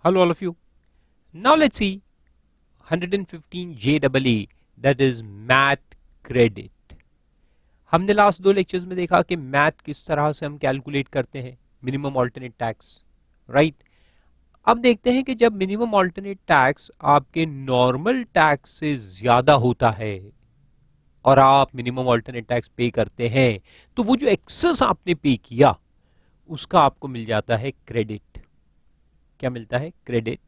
Hello all of you. Now let's see 115 JEE, that is math credit. हमने last दो lectures में देखा कि मैथ किस तरह से हम कैलकुलेट करते हैं मिनिमम ऑल्टरनेट टैक्स, राइट. अब देखते हैं कि जब मिनिमम ऑल्टरनेट टैक्स आपके नॉर्मल टैक्स से ज्यादा होता है और आप मिनिमम ऑल्टरनेट टैक्स पे करते हैं तो वो जो एक्सेस आपने पे किया उसका आपको मिल जाता है क्रेडिट. क्या मिलता है? क्रेडिट.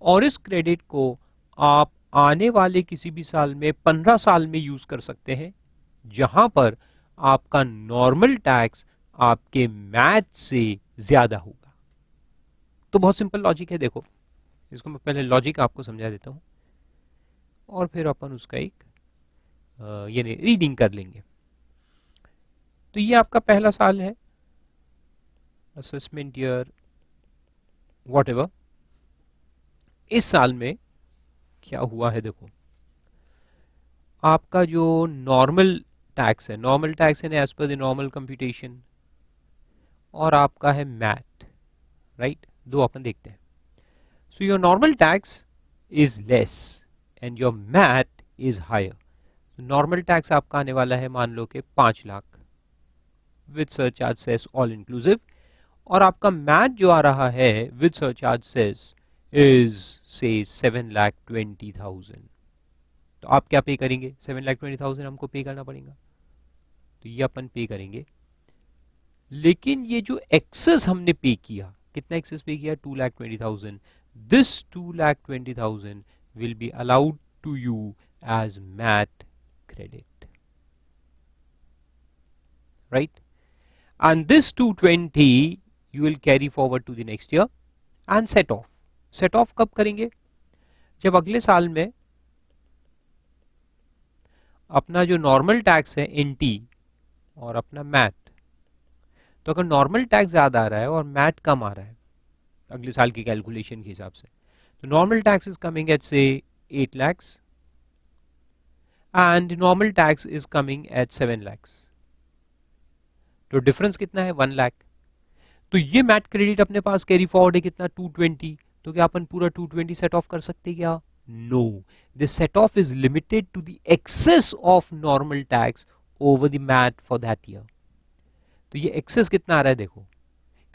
और इस क्रेडिट को आप आने वाले किसी भी साल में 15 साल में यूज कर सकते हैं जहां पर आपका नॉर्मल टैक्स आपके मैथ से ज्यादा होगा. तो बहुत सिंपल लॉजिक है. देखो, इसको मैं पहले लॉजिक आपको समझा देता हूं और फिर अपन उसका एक यानी रीडिंग कर लेंगे. तो ये आपका पहला साल है, असेसमेंट ईयर वॉट एवर. इस साल में क्या हुआ है? देखो, आपका जो नॉर्मल टैक्स है, नॉर्मल टैक्स है as per the normal computation, और आपका है मैथ, राइट. दो अपन देखते हैं. So your normal tax is less and your MAT is higher. Normal tax आपका आने वाला है मान लो कि 5 lakh with surcharge cess all inclusive, और आपका मैथ जो आ रहा है विद सरचार्ज सेस इज से 7,20,000. तो आप क्या पे करेंगे? 7,20,000 हमको पे करना पड़ेगा, तो ये अपन पे करेंगे. लेकिन ये जो एक्सेस हमने पे किया, कितना एक्सेस पे किया? 2,20,000. This 2,20,000 will be allowed to you as MAT credit, right. And this 220 you will carry forward to the next year and set off. Set off कब करेंगे? जब अगले साल में अपना जो नॉर्मल टैक्स है NT और अपना मैथ, तो अगर नॉर्मल टैक्स ज्यादा आ रहा है और मैथ कम आ रहा है अगले साल की कैलकुलेशन के हिसाब से, तो normal tax is coming at से 8 lakhs and normal tax is coming at 7 lakhs. तो डिफरेंस कितना है? 1 लाख. तो ये मैथ क्रेडिट अपने पास कैरी फॉरवर्ड है कितना? 220. तो क्या अपन पूरा 220 सेट ऑफ कर सकते हैं क्या? No. This set off is limited to the excess of normal tax over the MAT for that year. तो ये एक्सेस कितना आ रहा है? देखो,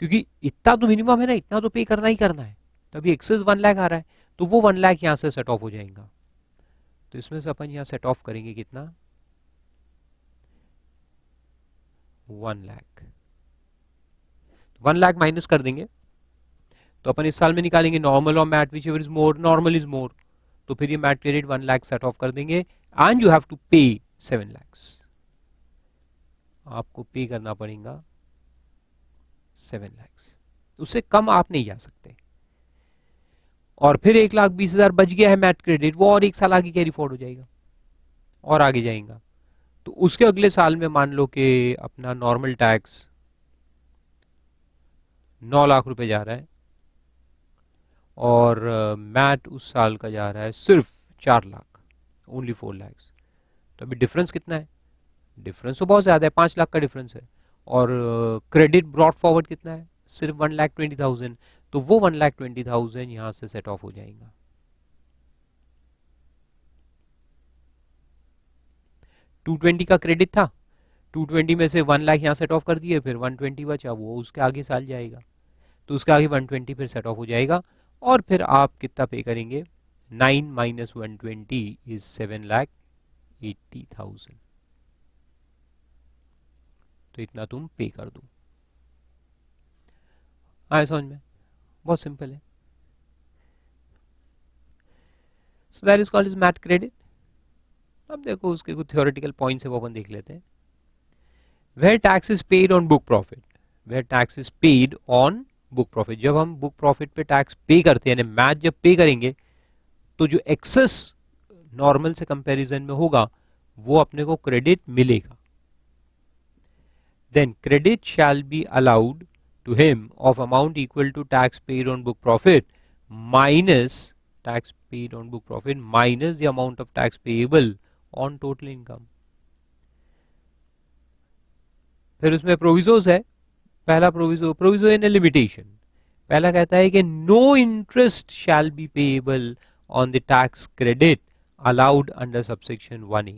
क्योंकि इतना तो मिनिमम है ना, इतना तो पे करना ही करना है, तो अभी एक्सेस 1 लाख आ रहा है, तो वो 1 लाख यहां से सेट ऑफ हो जाएगा. तो इसमें से अपन यहां सेट ऑफ करेंगे कितना? 1 लाख. 1 लाख माइनस कर देंगे तो अपन इस साल में निकालेंगे नॉर्मल और math, which ever is more, normal is more. तो फिर ये math credit 1 lakh set of कर देंगे एंड यू हैव टू पे 7 lakhs. आपको पे करना पड़ेगा 7 lakhs. उससे कम आप नहीं जा सकते. और फिर 1,20,000 बच गया है मैथ क्रेडिट, वो और एक साल आगे कैरी फॉरवर्ड हो जाएगा और आगे जाएगा. तो उसके अगले साल में मान लो कि अपना नॉर्मल टैक्स 9 लाख रुपए जा रहा है और मैथ उस साल का जा रहा है सिर्फ 4 लाख, ओनली 4 lakhs. तो अभी डिफरेंस कितना है? डिफरेंस तो बहुत ज्यादा है, 5 लाख का डिफरेंस है. और क्रेडिट ब्रॉट फॉरवर्ड कितना है? सिर्फ 1,20,000. तो वो 1,20,000 यहां से सेट ऑफ हो जाएगा. $220 का क्रेडिट था, 220 में से 1 लाख यहां सेट ऑफ कर दिए, फिर 120 बचा, वो उसके आगे साल जाएगा, तो उसके आगे 120 फिर सेट ऑफ हो जाएगा. और फिर आप कितना पे करेंगे? 9 माइनस 120 इज 7,80,000. तो इतना तुम पे कर दो. आए समझ में? बहुत सिंपल है. So that is called is math credit. अब देखो उसके कुछ थ्योरेटिकल पॉइंट्स है वो अपन देख लेते हैं. Where tax is paid on book profit. Where tax is paid on book profit. जब हम बुक प्रॉफिट पे टैक्स पे करते हैं, यानी मैथ जब पे करेंगे, तो जो एक्सेस नॉर्मल से कंपैरिजन में होगा वो अपने को क्रेडिट मिलेगा. Then credit shall be allowed to him of amount equal to tax paid on book profit minus tax paid on book profit minus the amount of tax payable on total income. फिर उसमें प्रोविजोस है. पहला proviso, proviso इन limitation. पहला कहता है कि no interest shall be payable on the tax credit allowed under subsection 1A।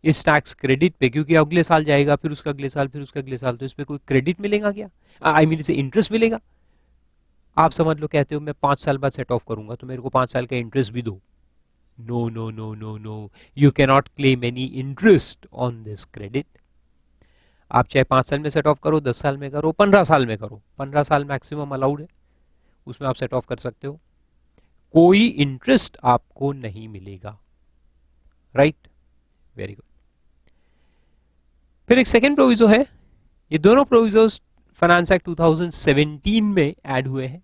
इस tax credit पे, क्योंकि अगले साल जाएगा, फिर उसका अगले साल, फिर उसका अगले साल, तो इसमें कोई क्रेडिट मिलेगा क्या? आई मीन इसे इंटरेस्ट मिलेगा। आप समझ लो, कहते हो मैं 5 साल बाद सेट ऑफ करूंगा तो मेरे को 5 साल का इंटरेस्ट भी दो। No no no no no, you can not claim any interest on this credit. आप चाहे 5 साल में सेट ऑफ करो, 10 साल में करो, 15 साल में करो, 15 साल मैक्सिमम अलाउड है, उसमें आप सेट ऑफ कर सकते हो, कोई इंटरेस्ट आपको नहीं मिलेगा। Right, very good. फिर एक सेकेंड प्रोविजो है, ये दोनों प्रोविजोस फाइनेंस एक्ट 2017 में ऐड हुए हैं।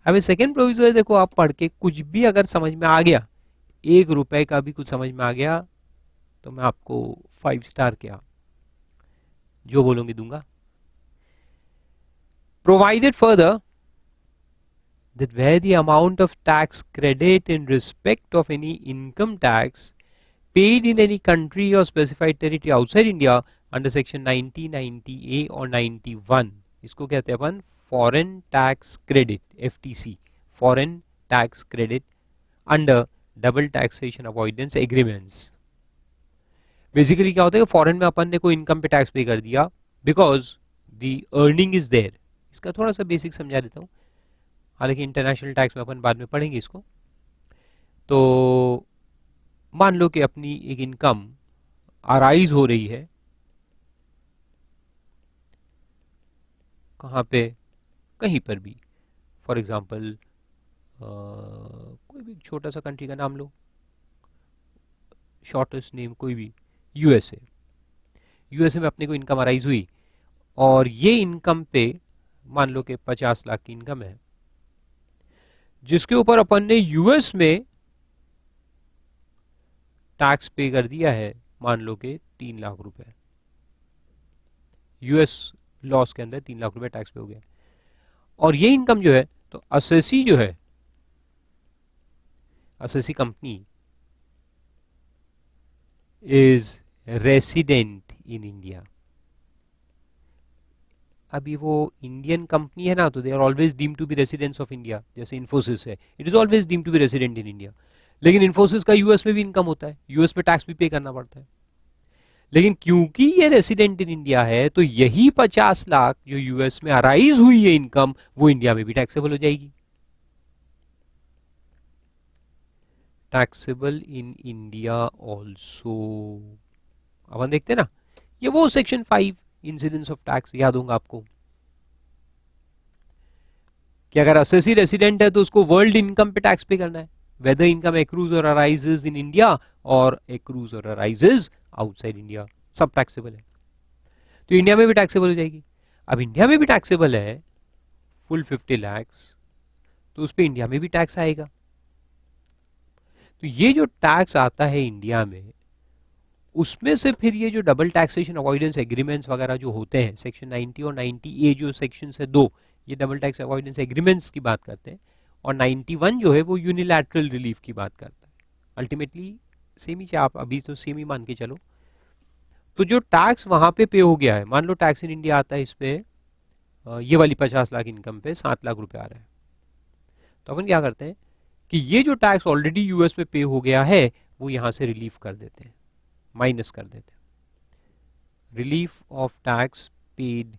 अब ये सेकेंड प्रोविजो है, देखो आप पढ़ के कुछ भी अगर समझ में आ गया, 1 रुपए का भी कुछ समझ में आ गया, तो मैं आपको 5 स्टार क्या जो बोलोगे दूंगा। Provided further that where the amount of tax credit in respect of any income tax paid in any country or specified territory outside India under section 90, 90A or 91, इसको कहते हैं अपन foreign tax credit, FTC, foreign tax credit under double taxation avoidance agreements। Basically क्या होता है कि foreign में अपन ने कोई इनकम पे टैक्स पे कर दिया because the earning is there. इसका थोड़ा सा बेसिक समझा देता हूँ, हालांकि इंटरनेशनल टैक्स में अपन बाद में पढ़ेंगे इसको। तो मान लो कि अपनी एक इनकम अराइज हो रही है, कहाँ पे, कहीं पर भी, फॉर एग्जांपल कोई भी छोटा सा कंट्री का नाम लो, शॉर्टेस्ट नेम कोई भी, यूएसए। यूएसए में अपने को इनकम अराइज हुई और ये इनकम पे मान लो कि 50 लाख की इनकम है, जिसके ऊपर अपन ने यूएस में टैक्स पे कर दिया है मान लो कि 3 लाख रुपए। यूएस लॉस के अंदर 3 लाख रुपए टैक्स पे हो गया। और ये इनकम जो है, तो असेसी जो है, assessee company is resident in India. अभी वो इंडियन कंपनी है ना, तो they are always deemed to be residents of India. जैसे इन्फोसिस है, it is always deemed to be resident in India. लेकिन इन्फोसिस का यूएस में भी इनकम होता है, यूएस पे टैक्स भी पे करना पड़ता है। लेकिन क्योंकि ये रेसिडेंट इन इंडिया है, तो यही 50 लाख जो यूएस में अराइज हुई है इनकम, वो इंडिया में भी टैक्सेबल हो जाएगी। Taxable in India also. अपन देखते हैं ना, ये वो सेक्शन 5 इंसिडेंस ऑफ टैक्स याद होगा आपको, कि अगर असेसी रेसिडेंट है तो उसको वर्ल्ड इनकम पे टैक्स पे करना है, वेदर इनकम एक्रूज और अराइजेज इन इंडिया और एक्रूज और अराइजेज आउटसाइड इंडिया, सब टैक्सेबल है। तो इंडिया में भी टैक्सेबल हो जाएगी। अब इंडिया में भी टैक्सेबल है फुल 50 लाख, तो उस पर इंडिया में भी टैक्स आएगा। तो ये जो टैक्स आता है इंडिया में, उसमें से फिर ये जो डबल टैक्सेशन अवॉइडेंस एग्रीमेंट्स वगैरह जो होते हैं, सेक्शन 90 और 90A जो सेक्शन है दो, ये डबल टैक्स अवॉइडेंस एग्रीमेंट्स की बात करते हैं, और 91 जो है वो यूनिलैटरल रिलीफ की बात करता है। अल्टीमेटली सेम ही, आप अभी तो सेम ही मान के चलो। तो जो टैक्स वहां पे हो गया है, मान लो टैक्स इन इंडिया आता है इस पे, ये वाली 50 लाख इनकम पे 7 लाख रुपए आ रहा है, तो अपन क्या करते हैं कि ये जो टैक्स ऑलरेडी यूएस में पे हो गया है, वो यहां से रिलीफ कर देते हैं, माइनस कर देते हैं। Relief of tax paid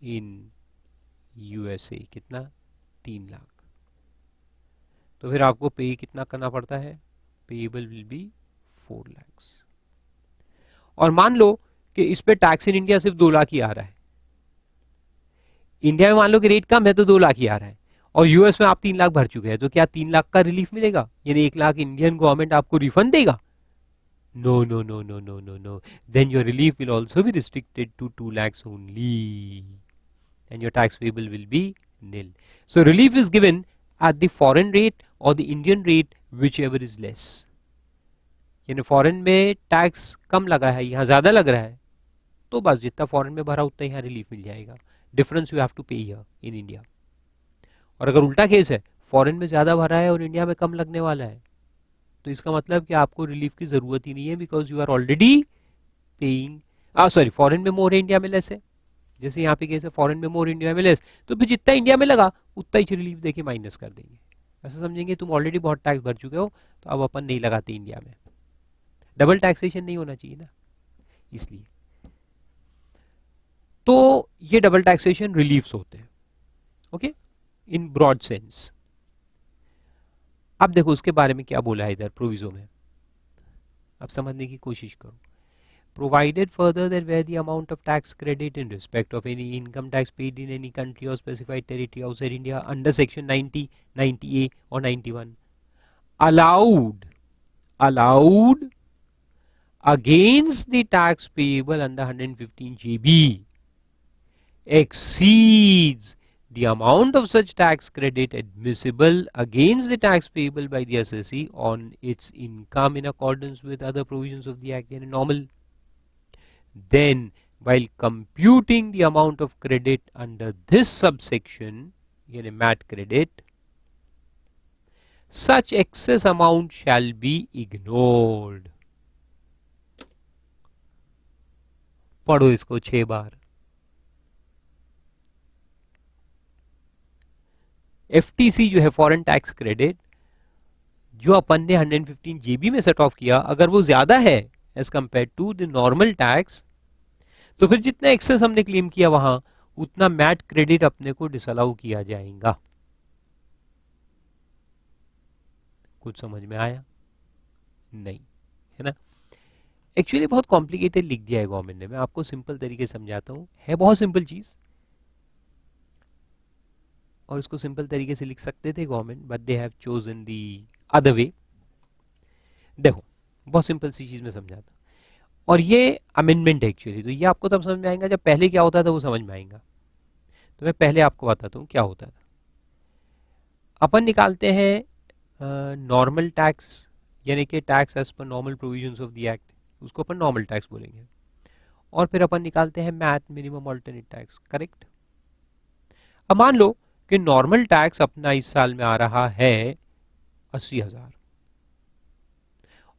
in USA कितना, 3 लाख। तो फिर आपको पे कितना करना पड़ता है, पेएबल विल बी 4 लाख। और मान लो कि इस पे टैक्स इन इंडिया सिर्फ 2 लाख ही आ रहा है, इंडिया में मान लो कि रेट कम है तो 2 लाख ही आ रहा है, और यूएस में आप 3 लाख भर चुके हैं, तो क्या 3 लाख का रिलीफ मिलेगा, यानी 1 लाख इंडियन गवर्नमेंट आपको रिफंड देगा? No, no, no, no, no, no, no. Then your relief will also be restricted to 2 lakhs only, and your tax payable will be nil. So relief is given at the foreign rate or the Indian rate, whichever is less. यानी foreign में tax कम लगा है, यहाँ ज्यादा लग रहा है, तो बस जितना फॉरेन में भरा उतना यहाँ रिलीफ मिल जाएगा। डिफरेंस यू हैव टू पे हियर इन इंडिया। और अगर उल्टा केस है, फॉरेन में ज्यादा भरा है और इंडिया में कम लगने वाला है, तो इसका मतलब कि आपको रिलीफ की जरूरत ही नहीं है, because you are already paying. Sorry, foreign में मोर है, इंडिया में लेस है, जैसे यहाँ पे कैसे फॉरेन में मोर इंडिया में लेस, तो फिर जितना इंडिया में लगा उतना ही रिलीफ देके माइनस कर देंगे। ऐसा समझेंगे तुम ऑलरेडी बहुत टैक्स भर चुके हो तो अब अपन नहीं लगाते इंडिया में। डबल टैक्सेशन नहीं होना चाहिए ना, इसलिए। तो ये डबल टैक्सेशन रिलीफ्स होते हैं, ओके, इन ब्रॉड सेंस। अब देखो उसके बारे में क्या बोला है इधर प्रोविजो में, अब समझने की कोशिश करो। Provided further that where the amount of tax credit in respect of any income tax paid in any country or specified territory outside India under section 90, 90A or 91 allowed against the tax payable under 115JB exceeds the amount of such tax credit admissible against the tax payable by the assessee on its income in accordance with other provisions of the act, yani normal. Then while computing the amount of credit under this subsection, yani MAT credit, such excess amount shall be ignored. पढ़ो इसको 6 बार। FTC जो है foreign tax credit, जो अपन ने 115 GB में set of किया, अगर वो ज्यादा है as compare to the normal tax, तो फिर जितना एक्सेस हमने क्लेम किया वहां उतना मैट क्रेडिट अपने को डिसअलाउ किया जाएगा। कुछ समझ में आया? नहीं, है ना। एक्चुअली बहुत कॉम्प्लिकेटेड लिख दिया है गवर्नमेंट ने, मैं आपको सिंपल तरीके से समझाता हूं। है बहुत सिंपल चीज और इसको सिंपल तरीके से लिख सकते थे government, but they have chosen the other way. देखो बहुत सिंपल सी चीज में समझाता हूं, और ये अमेंडमेंट है एक्चुअली, तो ये आपको तब समझ में आएगा जब पहले क्या होता था वो समझ में आएगा। तो मैं पहले आपको बताता हूँ क्या होता था। अपन निकालते हैं नॉर्मल टैक्स, यानी कि tax as per normal provisions of the act, उसको अपन नॉर्मल टैक्स बोलेंगे। और फिर अपन निकालते हैं math, minimum alternate tax, correct. अब मान लो कि नॉर्मल टैक्स अपना इस साल में आ रहा है 80,000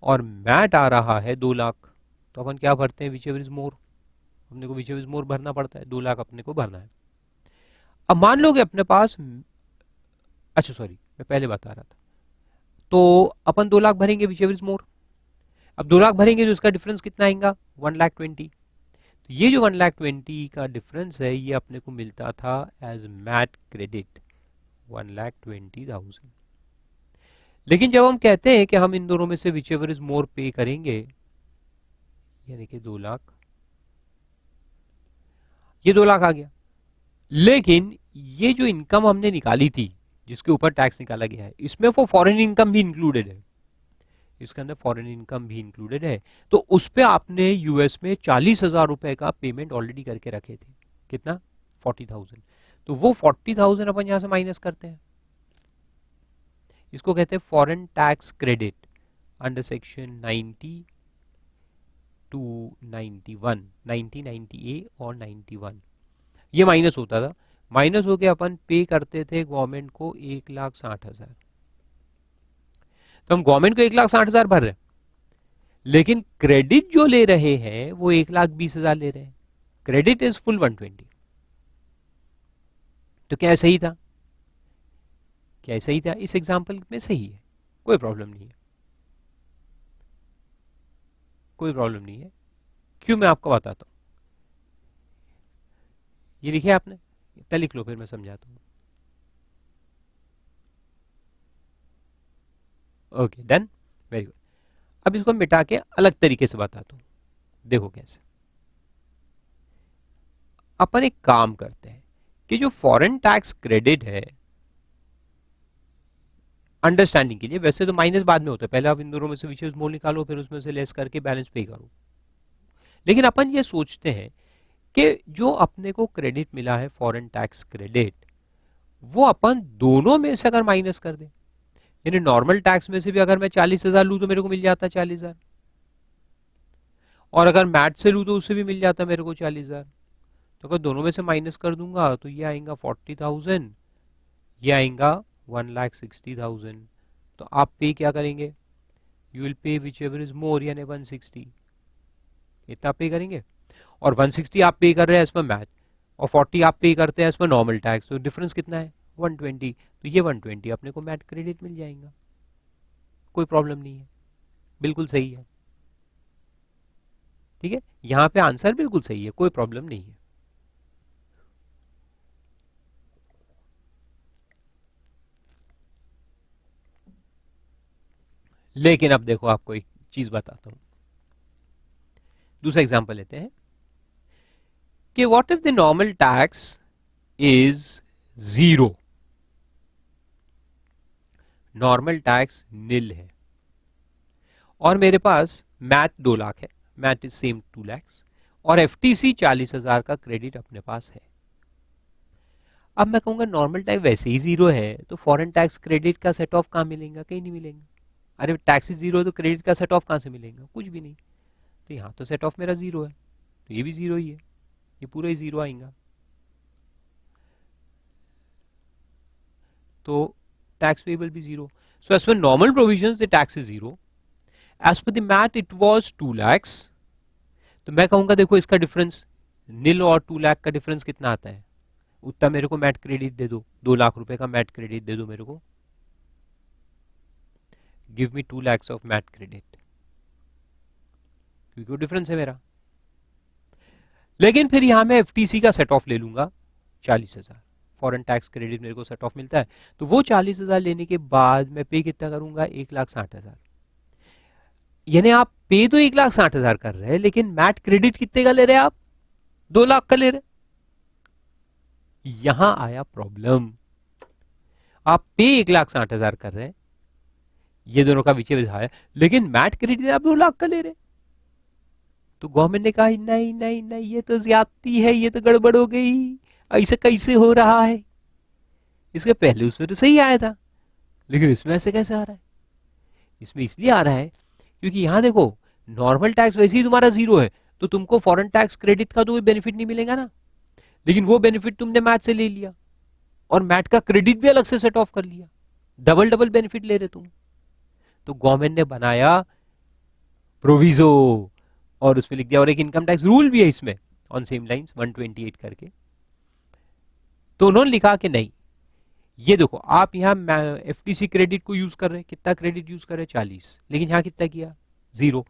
और मैट आ रहा है 2 लाख, तो अपन क्या भरते हैं? Which ever is more. अपने को विच एवर इज मोर भरना पड़ता है, 2 लाख अपने को भरना है। अब मान लो कि अपने पास, अच्छा सॉरी मैं पहले बता रहा था, तो अपन 2 लाख भरेंगे विच एवर इज मोर। अब 2 लाख भरेंगे तो इसका डिफरेंस कितना आएगा? 1,20,000। तो ये जो 1,20,000 का डिफरेंस है ये अपने को मिलता था एज मैट क्रेडिट 1,20,000। लेकिन जब हम कहते हैं कि हम इन दोनों में से विच एवर इज मोर पे करेंगे, यानी कि 2 लाख, ये 2 लाख आ गया। लेकिन ये जो इनकम हमने निकाली थी जिसके ऊपर टैक्स निकाला गया है, इसमें वो फॉरेन इनकम भी इंक्लूडेड है, इसके अंदर फॉरेन इनकम भी इंक्लूडेड है। तो उस पे आपने यूएस में 40,000 रुपए का पेमेंट ऑलरेडी करके रखे थे। कितना? 40,000। तो वो 40,000 अपन यहां से माइनस करते हैं, इसको कहते हैं foreign tax credit under section 90 to 91, 90, 90A और 91। ये माइनस होता था, माइनस होके अपन पे करते थे गवर्नमेंट को 1,60,000। तो हम गवर्नमेंट को 1,60,000 भर रहे हैं, लेकिन क्रेडिट जो ले रहे हैं वो 1,20,000 ले रहे हैं। Credit is full 120। तो क्या सही था? क्या सही था? इस एग्जाम्पल में सही है, कोई प्रॉब्लम नहीं है, कोई प्रॉब्लम नहीं है। क्यों? मैं आपको बताता हूं। ये लिखे आपने, इतना लिख लो फिर मैं समझाता हूं। Okay done, very good. अब इसको मिटा के अलग तरीके से बताता हूं, देखो कैसे। अपन एक काम करते हैं कि जो फॉरेन टैक्स क्रेडिट है, अंडरस्टैंडिंग के लिए, वैसे तो माइनस बाद में होता है, पहले आप इन दोनों में से विच इज मोर निकालो, फिर उसमें से लेस करके बैलेंस पे करो। लेकिन अपन ये सोचते हैं कि जो अपने को क्रेडिट मिला है फॉरेन टैक्स क्रेडिट, वो अपन दोनों में से अगर माइनस कर दें, यानी नॉर्मल टैक्स में से भी अगर मैं 40,000 लूं तो मेरे को मिल जाता 40,000, और अगर मैट से लूं तो उससे भी मिल जाता मेरे को 40,000। तो अगर दोनों में से माइनस कर दूंगा तो ये आएगा 40,000, ये आएगा 1,60,000। तो आप पे क्या करेंगे? You will pay which ever is more, यानी 160, इतना पे करेंगे। और 160 आप पे कर रहे हैं एज पर मैच, और 40 आप पे करते हैं एज पर नॉर्मल टैक्स, तो डिफरेंस कितना है 120, तो ये 120 अपने को मैट क्रेडिट मिल जाएगा, कोई प्रॉब्लम नहीं है, बिल्कुल सही है। ठीक है, यहां पे आंसर बिल्कुल सही है, कोई प्रॉब्लम नहीं है। लेकिन अब देखो आपको एक चीज बताता हूं, दूसरा एग्जांपल लेते हैं कि what if the normal tax is 0, normal tax nil है और मेरे पास मैट 2 लाख है, मैट इज सेम 2 lakhs और एफटीसी 40,000 का क्रेडिट अपने पास है। अब मैं कहूंगा नॉर्मल टैक्स वैसे ही 0 है तो फॉरेन टैक्स क्रेडिट का सेट ऑफ कहां मिलेगा, कहीं नहीं मिलेगा। अरे टैक्स ही 0 है तो क्रेडिट का सेट ऑफ कहां से मिलेगा, कुछ भी नहीं। तो यहाँ तो सेट ऑफ मेरा 0 है, तो ये भी 0 ही है, ये पूरा ही 0 आएगा। तो टैक्स पेबल भी 0। So as per normal provisions the tax is 0, as per the MAT it was 2 lakhs। तो मैं कहूंगा देखो इसका डिफरेंस नील और 2 लाख का डिफरेंस कितना आता है, उतना मेरे को मैट क्रेडिट दे दो, 2 लाख रुपए का मैट क्रेडिट दे दो मेरे को, give me 2 lakhs of MAT credit, क्योंकि वो डिफरेंस है मेरा। लेकिन फिर यहां मैं एफटीसी का सेट ऑफ ले लूंगा 40,000, फॉरेन टैक्स क्रेडिट मेरे को सेट ऑफ मिलता है, तो वो 40,000 लेने के बाद मैं पे कितना करूंगा 1,60,000। यानी आप पे तो 1,60,000 कर रहे हैं लेकिन मैट क्रेडिट कितने का ले रहे हैं आप, 2 लाख का ले रहे। यहां आया प्रॉब्लम, आप पे 1,60,000 कर रहे हैं, ये दोनों का विषय है, लेकिन मैट क्रेडिट आप 2 लाख का ले रहे। तो गवर्नमेंट ने कहा नहीं नहीं नहीं ये तो ज्यादती है, ये तो गड़बड़ हो गई, ऐसे कैसे हो रहा है। इसके पहले उसमें तो सही आया था, लेकिन इसमें ऐसे कैसे आ रहा है। इसमें इसलिए आ रहा है क्योंकि यहां देखो नॉर्मल टैक्स वैसे ही तुम्हारा 0 है, तो तुमको फॉरेन टैक्स क्रेडिट का तो कोई बेनिफिट नहीं मिलेगा ना, लेकिन वो बेनिफिट तुमने मैट से ले लिया और मैट का क्रेडिट भी अलग से सेट ऑफ कर लिया, डबल डबल बेनिफिट ले रहे तुम। तो गवर्नमेंट ने बनाया प्रोविजो और उसमें लिख दिया, और एक इनकम टैक्स रूल भी है इसमें ऑन सेम लाइंस 128 करके। तो उन्होंने लिखा कि नहीं, ये देखो आप यहाँ एफटीसी क्रेडिट को यूज कर रहे हैं, कितना क्रेडिट यूज कर रहे हैं 40, लेकिन यहाँ कितना किया 0,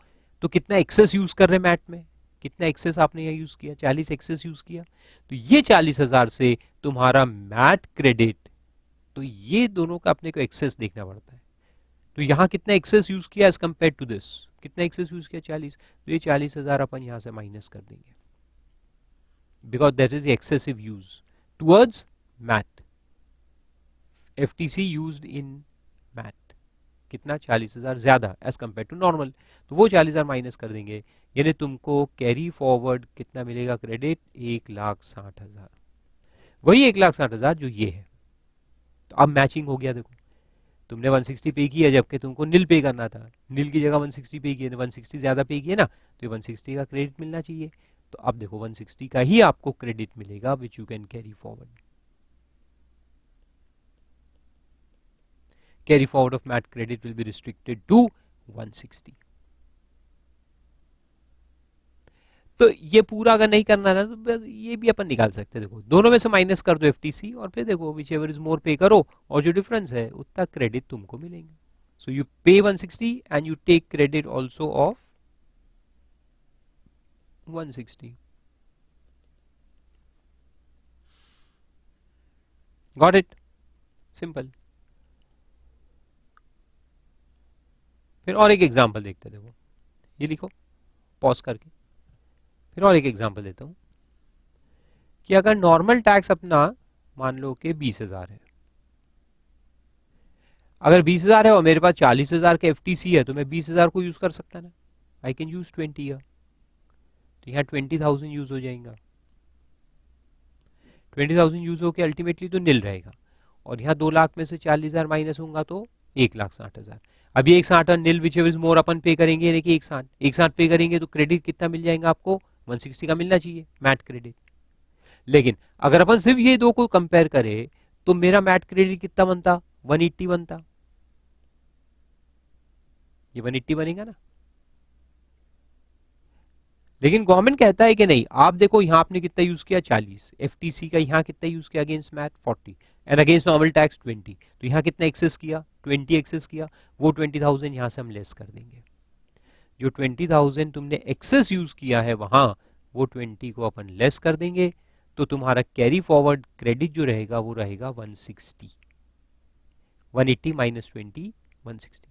तो कितना एक्सेस यूज कर रहे हैं मैट में, कितना एक्सेस आपने यहाँ यूज किया 40 एक्सेस यूज किया, तो ये 40,000 से तुम्हारा मैट क्रेडिट, तो ये दोनों का अपने को एक्सेस देखना पड़ता है। तो यहाँ कितना एक्सेस यूज किया एज कंपेयर टू दिस, कितना एक्सेस यूज किया 40, तो ये 40,000 अपन यहाँ से माइनस कर देंगे, because that is excessive use towards MAT, FTC used in MAT, कितना 40,000 ज्यादा एज कंपेयर टू नॉर्मल, तो वो 40,000 माइनस कर देंगे, यानी तुमको कैरी फॉरवर्ड कितना मिलेगा क्रेडिट 1,60,000, वही 1,60,000 जो ये है। तो अब मैचिंग हो गया, देखो तुमने 160 पे किया जबकि तुमको नील पे करना था, नील की जगह 160 पे किया, 160 ज्यादा पे किया ना, तो 160 का क्रेडिट मिलना चाहिए। तो अब देखो 160 का ही आपको क्रेडिट मिलेगा which you can carry forward, carry forward of MAT credit will be restricted to 160। तो ये पूरा अगर नहीं करना ना तो ये भी अपन निकाल सकते हैं, देखो दोनों में से माइनस कर दो एफटीसी और फिर देखो विच एवर इज मोर पे करो और जो डिफरेंस है उतना क्रेडिट तुमको मिलेंगे। सो you pay 160 and you take credit also of 160। Got it, simple. फिर और एक एग्जांपल देखते हैं, देखो ये लिखो पॉज करके, फिर और एक एग्जांपल देता हूं कि अगर नॉर्मल टैक्स अपना मान लो कि 20,000 है, अगर 20,000 है और मेरे पास 40,000 का एफटीसी है तो मैं 20,000 को यूज कर सकता ना, आई कैन यूज 20 ईयर, तो यहाँ 20,000 यूज हो जाएगा, 20,000 यूज होकर अल्टीमेटली तो नील रहेगा, और यहाँ 2 लाख में से 40,000 माइनस होगा तो 1,60,000। अब ये 160 नील विच इज मोर अपन पे करेंगे, यानी कि 160 पे करेंगे तो क्रेडिट कितना मिल जाएगा आपको 160 का मिलना चाहिए मैट क्रेडिट। लेकिन अगर अपन सिर्फ ये दो को कंपेयर करें तो मेरा मैट क्रेडिट कितना बनता 180 बनता, ये 180 बनेगा ना। लेकिन गवर्नमेंट कहता है कि नहीं, आप देखो यहाँ आपने कितना यूज किया 40, एफटीसी का यहाँ कितना यूज किया against MAT 40 and against normal tax 20, तो यहाँ कितना एक्सेस किया 20 एक्सेस किया, वो 20,000 यहाँ से हम लेस कर देंगे। जो 20,000 तुमने एक्सेस यूज किया है वहां, वो 20 को अपन लेस कर देंगे, तो तुम्हारा कैरी फॉरवर्ड क्रेडिट जो रहेगा वो रहेगा 160, 180 माइनस 20 160।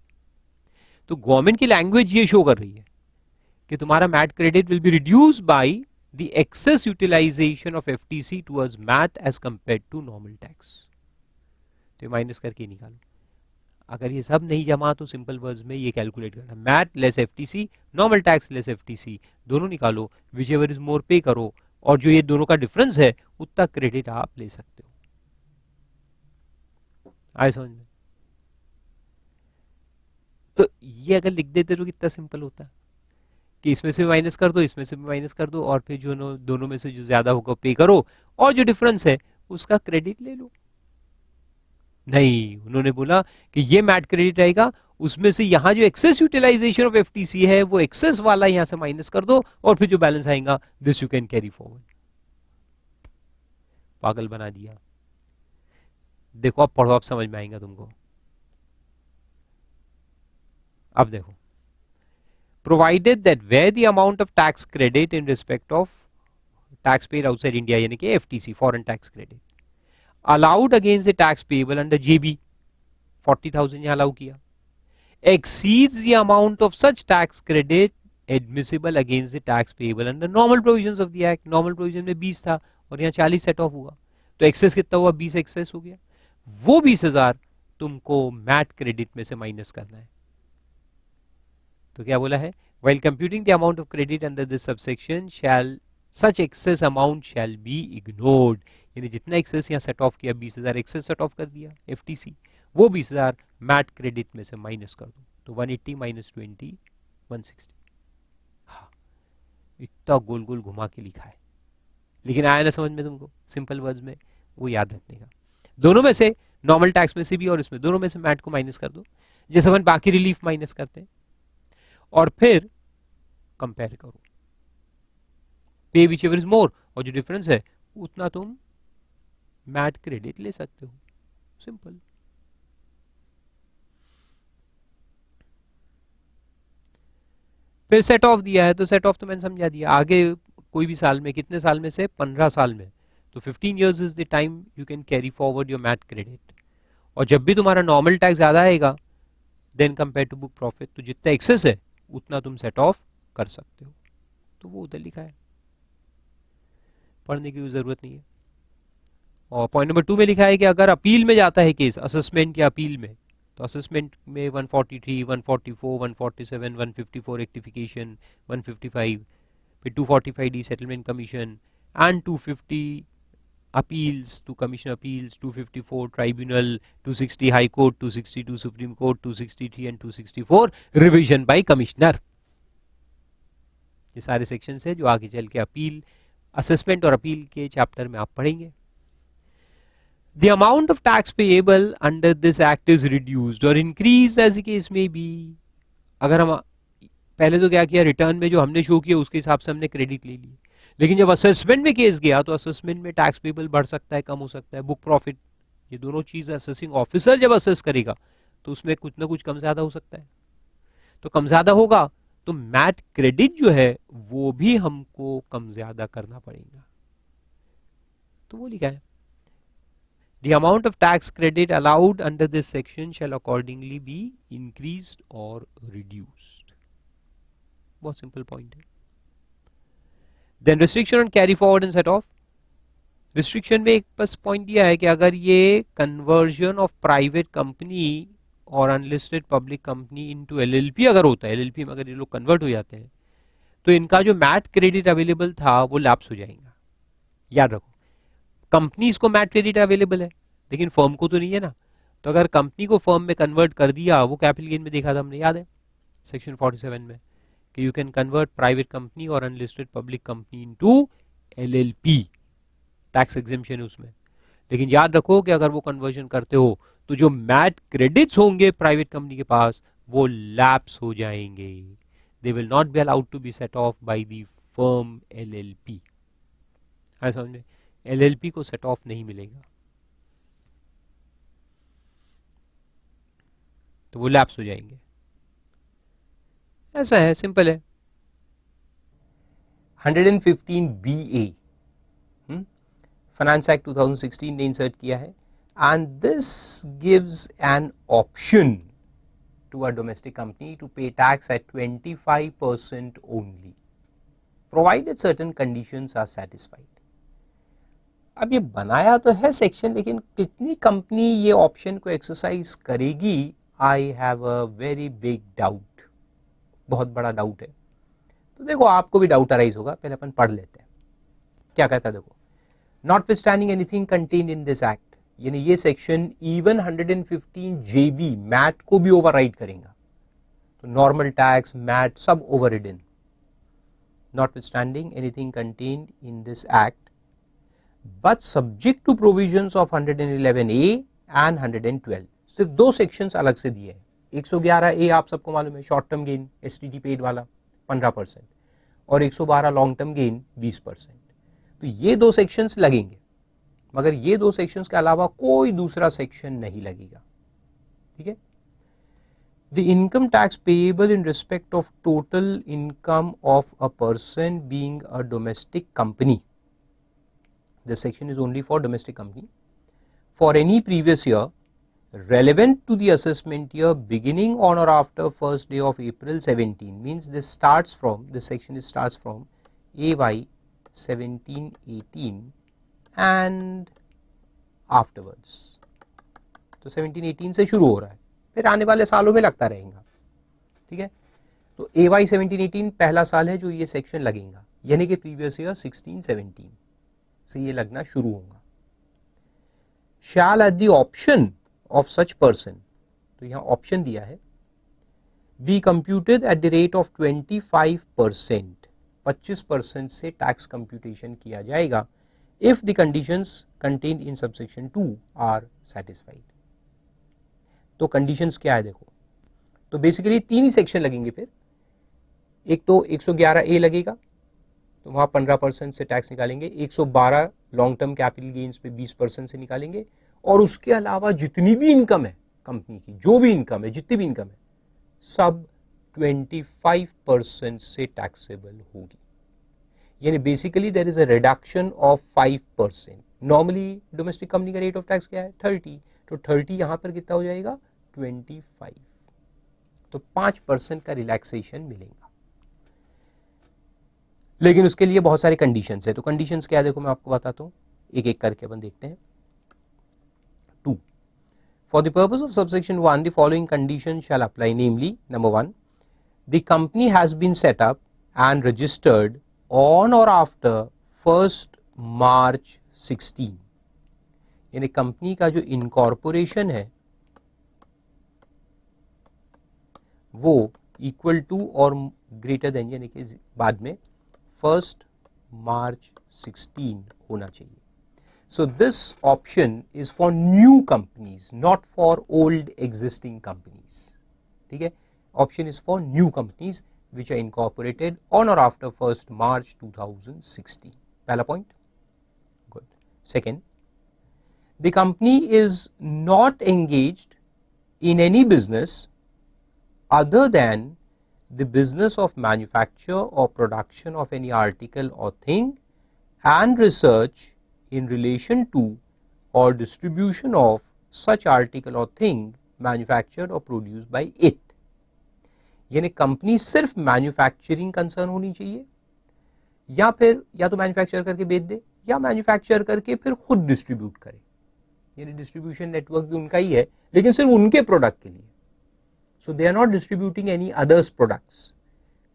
तो गवर्नमेंट की लैंग्वेज ये शो कर रही है कि तुम्हारा MAT credit will be reduce by the excess utilisation of FTC towards MAT as compared to normal tax. तो माइनस करके निकालो, अगर ये सब नहीं जमा तो सिंपल वर्ड्स में ये कैलकुलेट करना, MAT less FTC, normal tax less FTC, दोनों निकालो, विच एवर इज मोर पे करो, और जो ये दोनों का डिफरेंस है उतना क्रेडिट आप ले सकते हो। आए समझ में? तो ये अगर लिख देते तो कितना सिंपल होता कि इसमें से माइनस कर दो, इसमें से भी माइनस कर दो, और फिर जो दोनों में से जो ज्यादा होगा पे करो, और जो डिफरेंस है उसका क्रेडिट ले लो। नहीं, उन्होंने बोला कि ये मैट क्रेडिट रहेगा, उसमें से यहां जो एक्सेस यूटिलाइजेशन ऑफ एफटीसी है वो एक्सेस वाला यहां से माइनस कर दो, और फिर जो बैलेंस आएगा this you can carry forward. पागल बना दिया। देखो अब पढ़ो, अब समझ में आएगा तुमको। अब देखो, provided that where the amount of tax credit in respect of tax paid outside India यानी कि FTC foreign tax credit allowed against the tax payable under JB 40,000 यहाँ अलाउ किया, exceeds the amount of such tax credit admissible against the tax payable under normal provisions of the act। normal provision में 20 था और यहाँ 40 set of हुआ, तो access कितना हुआ 20 एक्सेस हो गया, वो 20,000 तुमको मैट क्रेडिट में से माइनस करना है। तो क्या बोला है, while computing the amount of credit under this subsection shall such excess amount shall be ignored। यानी जितना एक्सेस यहाँ सेट ऑफ किया 20,000 एक्सेस सेट ऑफ कर दिया एफटीसी, वो 20,000 मैट क्रेडिट में से माइनस कर दो, तो 180 माइनस 20 160। हाँ, इतना गोल गोल घुमा के लिखा है, लेकिन आया ना समझ में तुमको, सिंपल वर्ड्स में वो याद रखने का। दोनों में से, नॉर्मल टैक्स में से भी और इसमें, दोनों में से मैट को माइनस कर दो, जैसे अपन बाकी रिलीफ माइनस करते हैं, और फिर कंपेयर करो, पे विच एवर इज मोर, और जो डिफरेंस है उतना तुम मैट क्रेडिट ले सकते हो, सिंपल। फिर सेट ऑफ दिया है, तो सेट ऑफ तो मैंने समझा दिया, आगे कोई भी साल में, कितने साल में से 15 साल में, तो 15 years is the time you can carry forward your MAT credit. और जब भी तुम्हारा नॉर्मल टैक्स ज्यादा आएगा then compare to book profit, तो जितना एक्सेस है उतना तुम सेट ऑफ कर सकते हो, तो वो उधर लिखा है, पढ़ने की जरूरत नहीं है। और पॉइंट नंबर 2 में लिखा है कि अगर अपील में जाता है केस, असेसमेंट या अपील में, तो असेसमेंट में 143, 144, 147, 154 रेक्टिफिकेशन, 155, फिर 245D settlement commission and 250 appeals to commission appeals, 254 tribunal, 260 high court, 262 supreme court, 263 and 264 revision by commissioner। ये सारे सेक्शंस है जो आगे चल के अपील, असेसमेंट और अपील के चैप्टर में आप पढ़ेंगे। The amount of tax payable under this act is reduced or increased as the case may be। अगर हम पहले तो क्या किया, रिटर्न में जो हमने शो किया उसके हिसाब से हमने क्रेडिट ले ली, लेकिन जब असेसमेंट में केस गया तो असेसमेंट में टैक्स पेबल बढ़ सकता है, कम हो सकता है, बुक प्रॉफिट, ये दोनों चीज असेसिंग ऑफिसर जब असेस करेगा तो उसमें कुछ ना कुछ कम ज्यादा हो सकता है, तो कम ज्यादा होगा तो मैट क्रेडिट जो है वो भी हमको कम ज्यादा करना पड़ेगा, तो वो लिखा है The amount of tax credit allowed under this section shall accordingly be increased or reduced। बहुत सिंपल पॉइंट है। Then restriction on carry forward and set off। Restriction में एक बस पॉइंट दिया है कि अगर ये कन्वर्जन ऑफ प्राइवेट कंपनी और unlisted public company into LLP अगर होता है, एलएलपी में अगर ये लोग कन्वर्ट हो जाते हैं तो इनका जो मैट क्रेडिट अवेलेबल था वो लैप्स हो जाएगा। याद रखो, कंपनीज को मैट क्रेडिट अवेलेबल है लेकिन फर्म को तो नहीं है ना, तो अगर कंपनी को फर्म में कन्वर्ट कर दिया, वो कैपिटल गेन में देखा था हमने, याद है सेक्शन 47 में, कि you can convert private company और unlisted public company into LLP, tax exemption है उसमें। लेकिन याद रखो कि अगर वो कन्वर्जन करते हो तो जो मैट क्रेडिट्स होंगे प्राइवेट कंपनी के पास वो लैप्स हो जाएंगे, they will not be allowed to be set off by the firm LLP। है समझ में, LLP को सेट ऑफ नहीं मिलेगा तो वो लैप्स हो जाएंगे। ऐसा है, सिंपल है। 115BA फाइनेंस एक्ट 2016 ने इंसर्ट किया है, and this gives an option to a domestic company to pay tax at 25% only, provided certain conditions are satisfied. अब ये बनाया तो है सेक्शन, लेकिन कितनी कंपनी ये ऑप्शन को एक्सरसाइज करेगी, I have a very big doubt, बहुत बड़ा डाउट है। तो देखो आपको भी डाउट अराइज होगा, पहले अपन पढ़ लेते हैं क्या कहता है। देखो, notwithstanding anything contained in this act, यानी ये सेक्शन इवन 115 JB मैट को भी ओवरराइड करेगा, तो नॉर्मल टैक्स मैट सब overridden. Notwithstanding anything contained in this act but subject to provisions of 111A and 112, सिर्फ दो सेक्शंस अलग से दिए हैं। 111A आप सबको मालूम है, short term gain STT paid वाला 15%, और 112 लॉन्ग टर्म गेन 20%। तो ये दो सेक्शंस लगेंगे, मगर ये दो सेक्शंस के अलावा कोई दूसरा सेक्शन नहीं लगेगा। ठीक है। The income tax payable in respect of total income of a person being a domestic company, this section is only for domestic company, for any previous year relevant to the assessment year beginning on or after first day of April 17, means this starts from, this section starts from AY 17-18 and afterwards। तो 17-18 से शुरू हो रहा है, फिर आने वाले सालों में लगता रहेगा। ठीक है, तो AY 17-18 पहला साल है जो ये सेक्शन लगेगा, यानी कि प्रीवियस ईयर 16-17 से ये लगना शुरू होगा। shall at the option of such person, तो यहाँ ऑप्शन दिया है, be computed at the rate of 25%, 25% से टैक्स कंप्यूटेशन किया जाएगा if the conditions contained in subsection 2 are satisfied। तो कंडीशंस क्या है देखो, तो बेसिकली तीन ही सेक्शन लगेंगे फिर। एक तो 111A लगेगा, तो वहाँ 15% से टैक्स निकालेंगे, 112 लॉन्ग टर्म कैपिटल गेन्स पे 20% से निकालेंगे, और उसके अलावा जितनी भी इनकम है कंपनी की, जो भी इनकम है, जितनी भी इनकम है, सब 25% से टैक्सेबल होगी। यानी basically there is a reduction of 5%। Normally domestic company का रेट ऑफ टैक्स क्या है 30, तो 30 यहां पर कितना हो जाएगा 25, तो 5% का रिलैक्सेशन मिलेगा। लेकिन उसके लिए बहुत सारे कंडीशंस है, तो कंडीशंस क्या है देखो मैं आपको बताता हूं, एक एक करके अपन देखते हैं। 2, for the purpose of subsection 1 the following conditions shall apply, namely number 1, the company has been set up and registered on or after 1st March 16, यानी कंपनी का जो इनकॉर्पोरेशन है वो इक्वल टू और ग्रेटर देन, यानी कि बाद में 1st March 16 होना चाहिए। So this option is for new companies, not for old existing companies। ठीक है, option is for new companies which are incorporated on or after 1st March 2016। पहला point, good। Second, the company is not engaged in any business other than the business of manufacture or production of any article or thing and research in relation to or distribution of such article or thing manufactured or produced by it। यानी company सिर्फ manufacturing concern होनी चाहिए, या फिर या तो manufacture करके बेच दे, या मैन्युफैक्चर करके फिर खुद डिस्ट्रीब्यूट करे, यानी डिस्ट्रीब्यूशन नेटवर्क भी उनका ही है लेकिन सिर्फ उनके प्रोडक्ट के लिए। So they are not distributing any others products,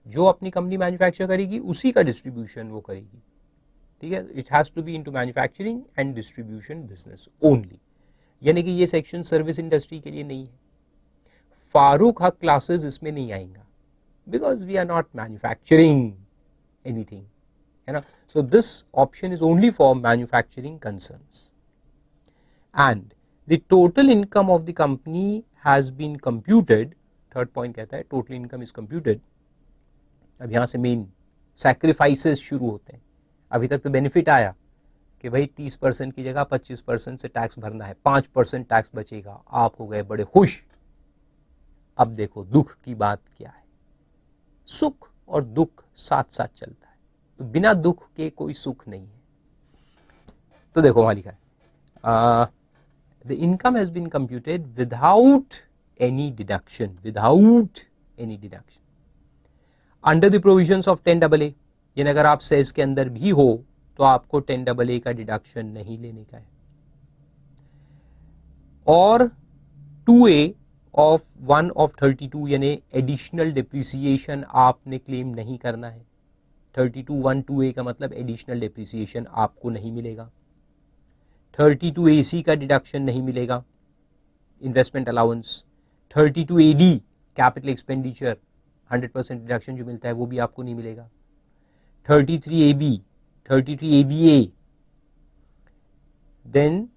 जो अपनी कंपनी मैन्युफैक्चर करेगी उसी का डिस्ट्रीब्यूशन वो करेगी। ठीक है, it has to be into manufacturing and distribution business only, यानी कि ये सेक्शन सर्विस इंडस्ट्री के लिए नहीं है। फारूक हक क्लासेस इसमें नहीं आएगा, because we are not manufacturing anything, है ना। So this option is only for manufacturing concerns. And the total income of the company has been computed, third point कहता है टोटल इनकम इज कंप्यूटेड। अब यहां से मेन सैक्रिफाइसेस शुरू होते हैं। अभी तक तो बेनिफिट आया कि भाई 30% की जगह 25% से टैक्स भरना है, 5% टैक्स बचेगा, आप हो गए बड़े खुश। अब देखो दुख की बात क्या है। सुख और दुख साथ साथ चलता है, तो बिना दुख के कोई सुख नहीं है। तो देखो वहां लिखा है the income has been computed without any deduction, without any deduction under the provisions of 10AA। यानी अगर आप सेस के अंदर भी हो तो आपको 10AA का डिडक्शन नहीं लेने का है। और 2A ऑफ 1 ऑफ 32 यानी एडिशनल डिप्रिसिएशन आपने क्लेम नहीं करना है। 32(1)(2)A का मतलब एडिशनल डिप्रिसिएशन आपको नहीं मिलेगा। 32AC का डिडक्शन नहीं मिलेगा, investment allowance. 32AD capital expenditure 100% deduction जो मिलता है वो भी आपको नहीं मिलेगा। 33AB, 33ABA, then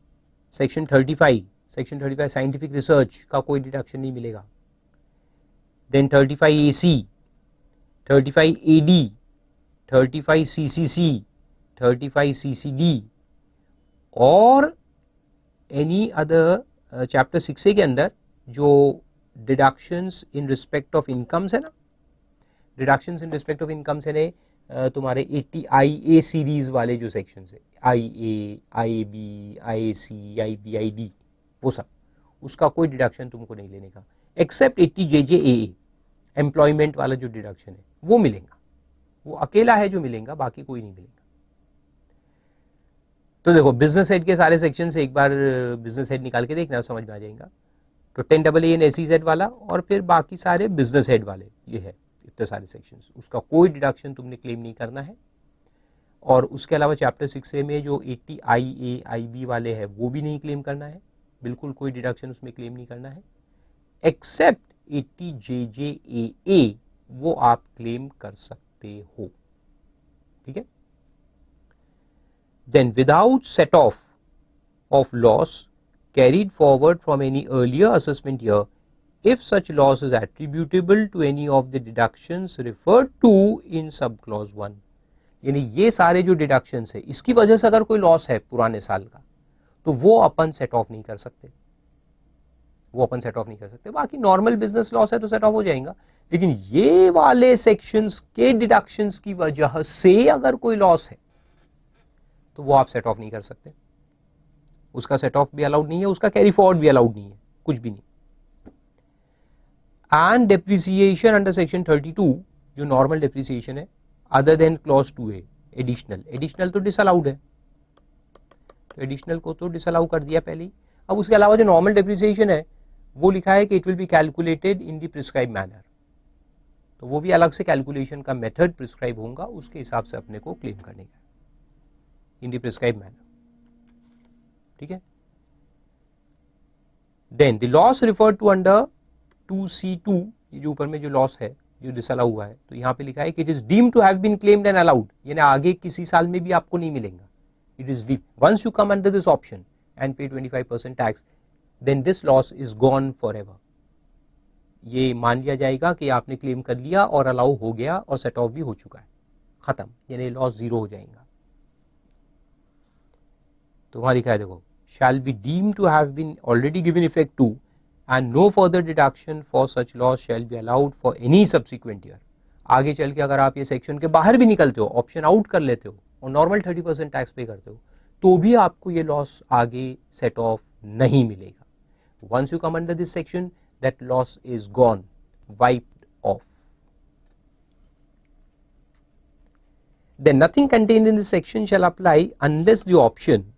section 35 scientific research का कोई डिडक्शन नहीं मिलेगा। Then 35AC, 35AD, 35CCC, 35CCD और एनी अदर चैप्टर 6A के अंदर जो deductions in respect of incomes है ना, deductions in respect of incomes है तुम्हारे 80IA सीरीज वाले जो सेक्शन है, IA, IAB, IAC, IB, ID, वो सब, उसका कोई डिडक्शन तुमको नहीं लेने का, एक्सेप्ट 80JJAA एम्प्लॉयमेंट वाला जो डिडक्शन है वो मिलेगा, वो अकेला है जो मिलेगा, बाकी कोई नहीं मिलेगा। तो देखो बिजनेस हेड के सारे सेक्शन से एक बार बिजनेस हेड निकाल के देखना, समझ में आ जाएगा। तो 10AA एंड SEZ वाला और फिर बाकी सारे बिजनेस हेड वाले, ये है इतने सारे सेक्शंस, उसका कोई डिडक्शन तुमने क्लेम नहीं करना है। और उसके अलावा चैप्टर 6A में जो 80IA IB वाले हैं वो भी नहीं क्लेम करना है, बिल्कुल कोई डिडक्शन उसमें क्लेम नहीं करना है, एक्सेप्ट 80JJAA वो आप क्लेम कर सकते हो, ठीक है। Then without set off of loss carried forward from any earlier assessment year, if such loss is attributable to any of the deductions referred to in subclause 1, यानी ये सारे जो डिडक्शंस है इसकी वजह से अगर कोई लॉस है पुराने साल का तो वो अपन सेट ऑफ नहीं कर सकते, वो अपन सेट ऑफ नहीं कर सकते। बाकी नॉर्मल बिजनेस लॉस है तो सेट ऑफ हो जाएगा, लेकिन ये वाले सेक्शंस के डिडक्शंस की वजह से अगर कोई लॉस है तो वो आप सेट ऑफ नहीं कर सकते, उसका सेट ऑफ भी अलाउड नहीं है, उसका कैरी फॉरवर्ड भी अलाउड नहीं है, कुछ भी नहीं। एंड डेप्रिसिएशन अंडर सेक्शन 32 जो नॉर्मल डेप्रिसिएशन है other than clause 2A additional तो डिसअलाउड है, तो एडिशनल को तो डिसअलाउ कर दिया पहले ही। अब उसके अलावा जो नॉर्मल डेप्रिसिएशन है वो लिखा है कि it will be calculated in the prescribe manner, तो वो भी अलग से कैलकुलेशन का मेथड प्रिस्क्राइब होगा, उसके हिसाब से अपने को क्लेम करने का इन द प्रिस्क्राइब मैनर, ठीक है। Then the loss referred to under 2C2, ये जो ऊपर में जो लॉस है जो डिसअलाउ हुआ है, तो यहाँ पे लिखा है कि it is deemed to have been claimed and allowed, यानी आगे किसी साल में भी आपको नहीं मिलेगा। It is deemed once you come under this option and pay 25% tax, then this loss is gone forever. ये मान लिया जाएगा कि आपने क्लेम कर लिया और अलाउ हो गया और सेट ऑफ भी हो चुका है, खत्म, यानी लॉस जीरो हो जाएगा। तो वहां लिखा है देखो, shall be deemed to have been already given effect to and no further deduction for such loss shall be allowed for any subsequent year। आगे चल के अगर आप ये सेक्शन के बाहर भी निकलते हो, ऑप्शन आउट कर लेते हो और नॉर्मल 30% टैक्स पे करते हो, तो भी आपको ये लॉस आगे सेट ऑफ नहीं मिलेगा। Once you come under this section that loss is gone, wiped off. Then nothing contained in this section shall apply unless the option,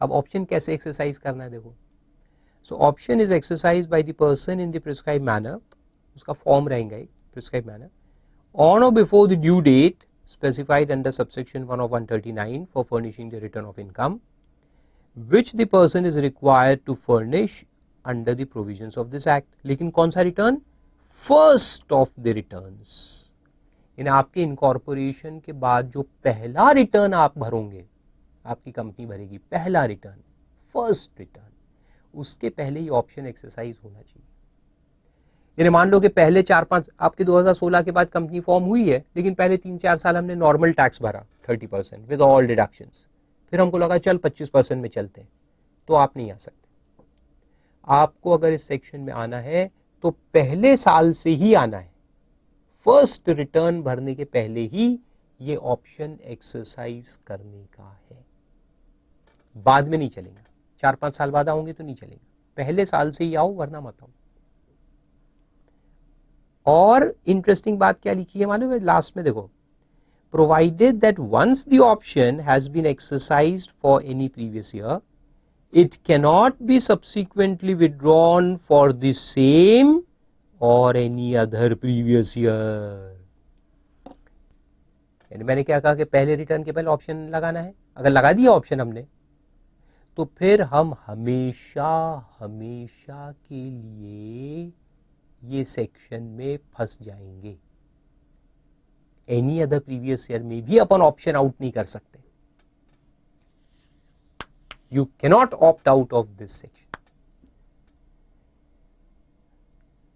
अब ऑप्शन कैसे एक्सरसाइज करना है देखो। So option is exercise by the person in the prescribe manner, उसका form रहेगा एक prescribe manner, on or before the due date specified under subsection 1 of 139 for furnishing the return of income which the person is required to furnish under the provisions of this act. लेकिन कौन सा return? First of the returns, यानी आपके incorporation के बाद जो पहला return आप भरोगे, आपकी कंपनी भरेगी पहला रिटर्न, फर्स्ट रिटर्न, उसके पहले ही ऑप्शन एक्सरसाइज होना चाहिए। यानी मान लो कि पहले 4-5 आपके 2016 के बाद कंपनी फॉर्म हुई है, लेकिन पहले 3-4 साल हमने नॉर्मल टैक्स भरा 30% विद ऑल डिडक्शंस, फिर हमको लगा चल 25% में चलते हैं, तो आप नहीं आ सकते। आपको अगर इस सेक्शन में आना है तो पहले साल से ही आना है, फर्स्ट रिटर्न भरने के पहले ही ये ऑप्शन एक्सरसाइज करने का है, बाद में नहीं चलेगा। 4-5 साल बाद आओगे तो नहीं चलेगा, पहले साल से ही आओ वरना मत आओ। और इंटरेस्टिंग बात क्या लिखी है मालूम है लास्ट में, देखो, provided that once the option has been exercised for any previous year, it cannot be subsequently withdrawn for the same or any other previous year। यानी मैंने क्या कहा कि पहले रिटर्न के पहले ऑप्शन लगाना है, अगर लगा दिया ऑप्शन हमने तो फिर हम हमेशा हमेशा के लिए ये सेक्शन में फंस जाएंगे। एनी अदर प्रीवियस ईयर में भी अपन ऑप्शन आउट नहीं कर सकते। You cannot opt out of this section।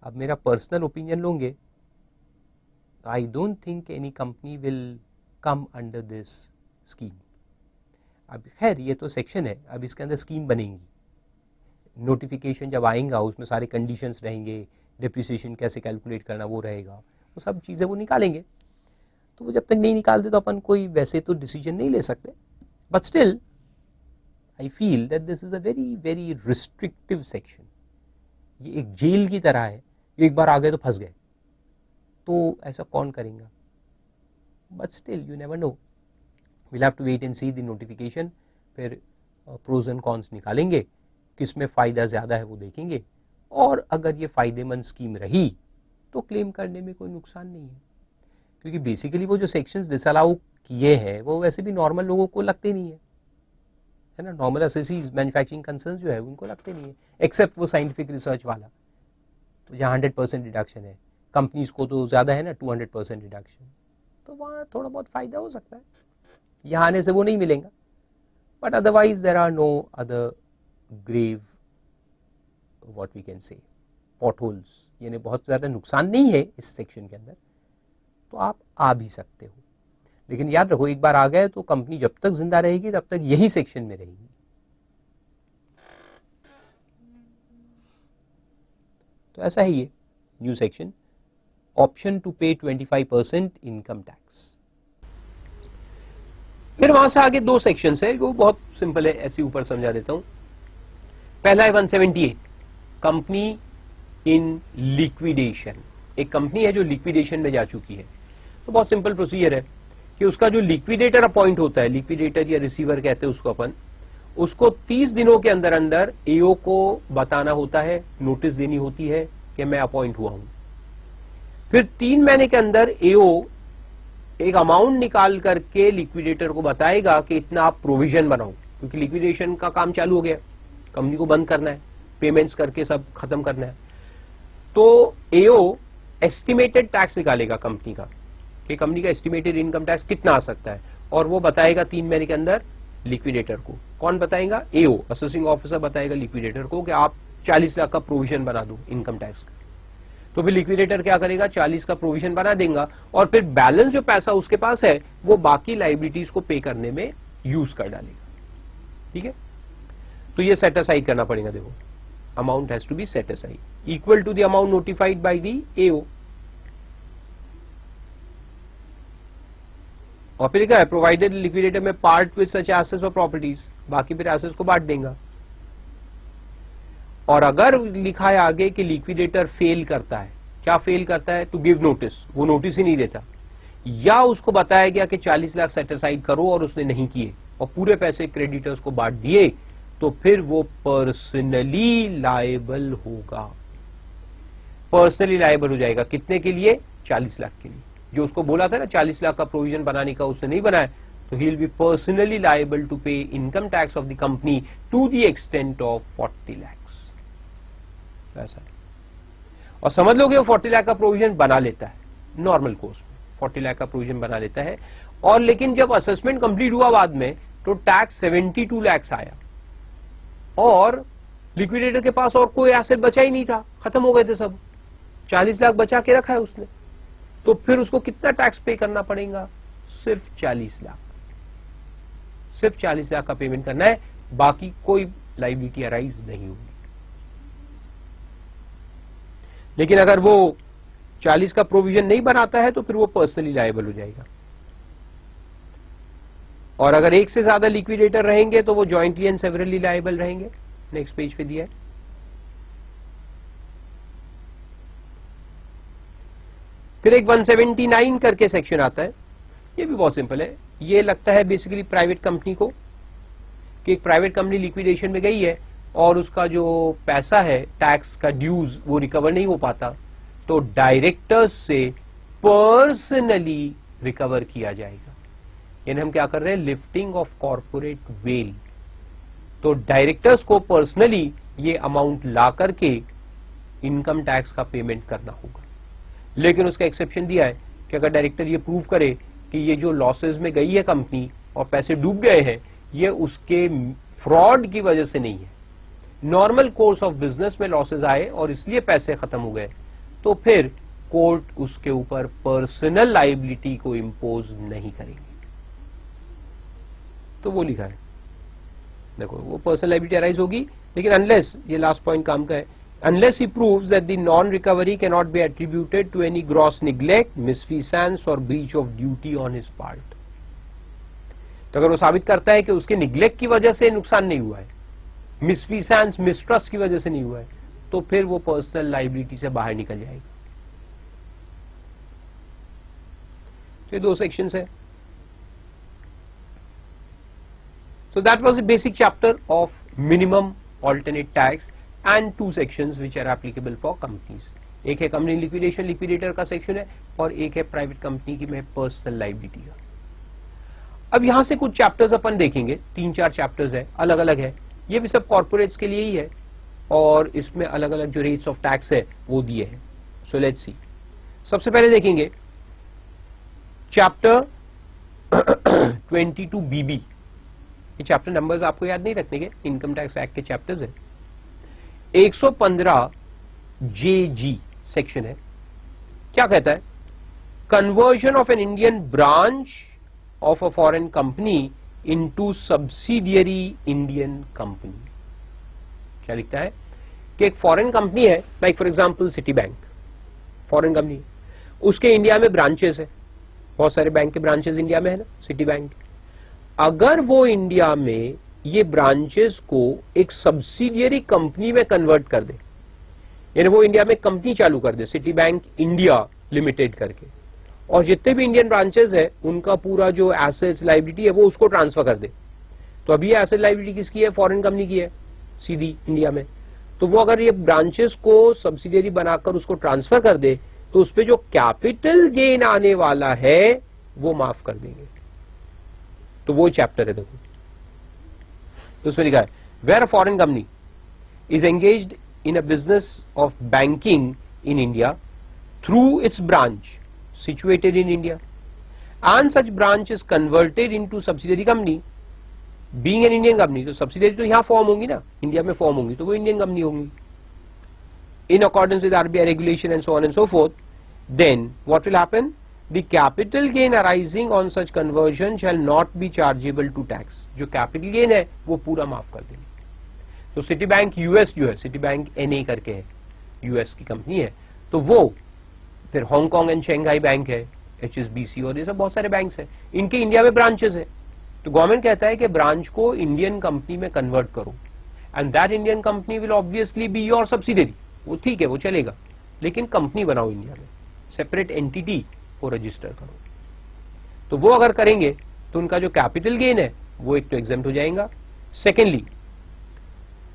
अब मेरा पर्सनल ओपिनियन लोगे, I don't think any company will come under this scheme. अब खैर ये तो सेक्शन है, अब इसके अंदर स्कीम बनेगी, नोटिफिकेशन जब आएगा उसमें सारे कंडीशंस रहेंगे, डिप्रिसिएशन कैसे कैलकुलेट करना वो रहेगा, वो सब चीज़ें वो निकालेंगे। तो वो जब तक नहीं निकालते तो अपन कोई वैसे तो डिसीजन नहीं ले सकते। But still I feel that this is a very very restrictive section। ये एक जेल की तरह है, एक बार आ गए तो फंस गए, तो ऐसा कौन करेगा। But still you never know, we'll have to wait and see the notification। फिर pros and cons निकालेंगे, किस में फ़ायदा ज़्यादा है वो देखेंगे, और अगर ये फ़ायदेमंद स्कीम रही तो क्लेम करने में कोई नुकसान नहीं है, क्योंकि बेसिकली वो जो सेक्शंस डिसअलाउ किए हैं वो वैसे भी नॉर्मल लोगों को लगते नहीं है, है ना। नॉर्मल एसएससीज मैन्युफैक्चरिंग कंसर्न्स जो है उनको लगते नहीं है, एक्सेप्ट वो साइंटिफिक रिसर्च वाला जहाँ 100% डिडक्शन है। कंपनीज को तो ज़्यादा है ना, 200% डिडक्शन, तो वहाँ थोड़ा बहुत फ़ायदा हो सकता है, यहाँ आने से वो नहीं मिलेगा। But otherwise there are no other grave what we can say potholes, यानी बहुत ज़्यादा नुकसान नहीं है इस सेक्शन के अंदर, तो आप आ भी सकते हो। लेकिन याद रखो, एक बार आ गए तो कंपनी जब तक जिंदा रहेगी तब तक यही सेक्शन में रहेगी। तो ऐसा ही है न्यू सेक्शन, ऑप्शन टू पे 25% इनकम टैक्स। फिर वहां से आगे दो सेक्शंस है, वो बहुत सिंपल है, ऐसे ऊपर समझा देता हूं। पहला है 178, कंपनी इन लिक्विडेशन। एक कंपनी है जो लिक्विडेशन में जा चुकी है, तो बहुत सिंपल प्रोसीजर है कि उसका जो लिक्विडेटर अपॉइंट होता है, लिक्विडेटर या रिसीवर कहते हैं उसको अपन, उसको 30 दिनों के अंदर अंदर एओ को बताना होता है, नोटिस देनी होती है कि मैं अपॉइंट हुआ हूं। फिर 3 महीने के अंदर एओ एक अमाउंट निकाल करके लिक्विडेटर को बताएगा कि इतना आप प्रोविजन बनाओ, क्योंकि लिक्विडेशन का काम चालू हो गया, कंपनी को बंद करना है, पेमेंट्स करके सब खत्म करना है। तो एओ एस्टिमेटेड टैक्स निकालेगा कंपनी का, कि कंपनी का एस्टिमेटेड इनकम टैक्स कितना आ सकता है, और वो बताएगा 3 महीने के अंदर लिक्विडेटर को। कौन बताएगा? एओ, असेसिंग ऑफिसर बताएगा लिक्विडेटर को कि आप 40 लाख का प्रोविजन बना दो इनकम टैक्स का। तो फिर लिक्विडेटर क्या करेगा? 40 का प्रोविजन बना देगा, और फिर बैलेंस जो पैसा उसके पास है वो बाकी लाइबिलिटीज को पे करने में यूज कर डालेगा। ठीक है, तो ये सेट असाइड करना पड़ेगा। देखो, amount has to be set aside equal to the amount notified by the AO. और फिर लिखा है प्रोवाइडेड लिक्विडेटर में पार्ट विद सच एसेट्स और प्रॉपर्टीज, बाकी फिर एसेट्स को बांट देगा। और अगर लिखा है आगे कि लिक्विडेटर फेल करता है, क्या फेल करता है? टू गिव नोटिस, वो नोटिस ही नहीं देता, या उसको बताया गया कि 40 लाख सेट असाइड करो और उसने नहीं किए और पूरे पैसे क्रेडिटर्स को बांट दिए, तो फिर वो पर्सनली लायबल होगा। पर्सनली लायबल हो जाएगा कितने के लिए? 40 लाख के लिए। जो उसको बोला था ना 40 लाख का प्रोविजन बनाने का, उसने नहीं बनाया, तो he will be personally liable to pay income tax of the company to the extent of 40 lakh. ऐसा, और समझ लो कि वो 40 लाख का प्रोविजन बना लेता है नॉर्मल कोर्स में, 40 लाख का प्रोविजन बना लेता है, और लेकिन जब असेसमेंट कंप्लीट हुआ बाद में तो टैक्स 72 लाख आया, और लिक्विडेटर के पास और कोई एसेट बचा ही नहीं था, खत्म हो गए थे सब, 40 लाख बचा के रखा है उसने, तो फिर उसको कितना टैक्स पे करना पड़ेगा? सिर्फ 40 लाख, सिर्फ 40 लाख का पेमेंट करना है, बाकी कोई लायबिलिटी अराइज नहीं होगी। लेकिन अगर वो 40 का प्रोविजन नहीं बनाता है तो फिर वो पर्सनली लायबल हो जाएगा। और अगर एक से ज्यादा लिक्विडेटर रहेंगे तो वो जॉइंटली एंड सेवरली लायबल रहेंगे। नेक्स्ट पेज पे दिया है। फिर एक 179 करके सेक्शन आता है, ये भी बहुत सिंपल है। ये लगता है बेसिकली प्राइवेट कंपनी को, कि एक प्राइवेट कंपनी लिक्विडेशन में गई है और उसका जो पैसा है टैक्स का ड्यूज वो रिकवर नहीं हो पाता, तो डायरेक्टर्स से पर्सनली रिकवर किया जाएगा। यानी हम क्या कर रहे हैं? Lifting of corporate veil. तो डायरेक्टर्स को पर्सनली ये अमाउंट ला करके इनकम टैक्स का पेमेंट करना होगा। लेकिन उसका एक्सेप्शन दिया है कि अगर डायरेक्टर ये प्रूव करे कि ये जो लॉसेस में गई है कंपनी और पैसे डूब गए हैं, ये उसके फ्रॉड की वजह से नहीं है, नॉर्मल कोर्स ऑफ बिजनेस में लॉसेस आए और इसलिए पैसे खत्म हो गए, तो फिर कोर्ट उसके ऊपर पर्सनल लायबिलिटी को इंपोज नहीं करेंगे। तो वो लिखा है, देखो वो पर्सनल लायबिलिटी अराइज होगी, लेकिन अनलेस, ये लास्ट पॉइंट काम का है, unless he proves that the non-recovery cannot be attributed to any gross neglect, misfeasance or breach of duty on his part। तो अगर वो साबित करता है कि उसके निग्लेक्ट की वजह से नुकसान नहीं हुआ है, मिसफीसेंस मिसट्रस्ट की वजह से नहीं हुआ है, तो फिर वो पर्सनल लायबिलिटी से बाहर निकल जाएगा। तो ये दो सेक्शंस है। So that was the basic chapter of minimum alternate tax and two sections which are applicable for companies। एक है कंपनी लिक्विडेशन, लिक्विडेटर का सेक्शन है, और एक है प्राइवेट कंपनी की में पर्सनल लायबिलिटी का। अब यहां से कुछ चैप्टर्स अपन देखेंगे, 3-4 चैप्टर्स है, अलग अलग है, ये भी सब कॉर्पोरेट्स के लिए ही है, और इसमें अलग अलग जो रेट्स ऑफ टैक्स है वो दिए हैं। So let's see. सबसे पहले देखेंगे चैप्टर 22 BB। ये चैप्टर नंबर्स आपको याद नहीं रखने के, इनकम टैक्स एक्ट के चैप्टर्स है। 115 JG सेक्शन है। क्या कहता है? Conversion of an Indian branch of a foreign company into subsidiary Indian company. क्या लिखता है कि एक फॉरेन कंपनी है, like for example city bank, foreign company, उसके इंडिया में ब्रांचेस है, बहुत सारे बैंक के ब्रांचेस इंडिया में है ना, सिटी बैंक। अगर वो इंडिया में ये ब्रांचेस को एक सब्सिडियरी कंपनी में कन्वर्ट कर दे, यानी वो इंडिया में कंपनी चालू कर दे, सिटी बैंक इंडिया लिमिटेड करके, और जितने भी इंडियन ब्रांचेस है उनका पूरा जो एसेट्स लायबिलिटी है वो उसको ट्रांसफर कर दे, तो अभी एसेट लायबिलिटी किसकी है? फॉरेन कंपनी की है, सीधी इंडिया में। तो वो अगर ये ब्रांचेस को सब्सिडियरी बनाकर उसको ट्रांसफर कर दे, तो उसपे जो कैपिटल गेन आने वाला है वो माफ कर देंगे। तो वो चैप्टर है, देखो तो उसमें लिखा है, where a foreign company is engaged in a business of banking in India through its branch situated in India and such branch is converted into subsidiary company being an Indian company. तो subsidiary तो यहां form होंगी ना, India में form होंगी, तो वो Indian company होंगी in accordance with RBI regulation and so on and so forth, then what will happen? The capital gain arising on such conversion shall not be chargeable to tax। जो capital gain है वो पूरा माफ कर देंगे। तो city bank US जो है, सिटी बैंक NA करके है, यूएस की कंपनी है, तो वो फिर हांगकांग एंड शंघाई बैंक है, HSBC और ये सब बहुत सारे बैंक्स हैं, इनके इंडिया में ब्रांचेस है। तो गवर्नमेंट कहता है कि ब्रांच को इंडियन कंपनी में कन्वर्ट करो, and that Indian company will obviously be your subsidiary. वो ठीक है, वो चलेगा, लेकिन कंपनी बनाओ इंडिया में, सेपरेट एंटिटी को रजिस्टर करो। तो वो अगर करेंगे तो उनका जो कैपिटल गेन है वो एक तो एग्जेम्प्ट हो जाएगा। Secondly,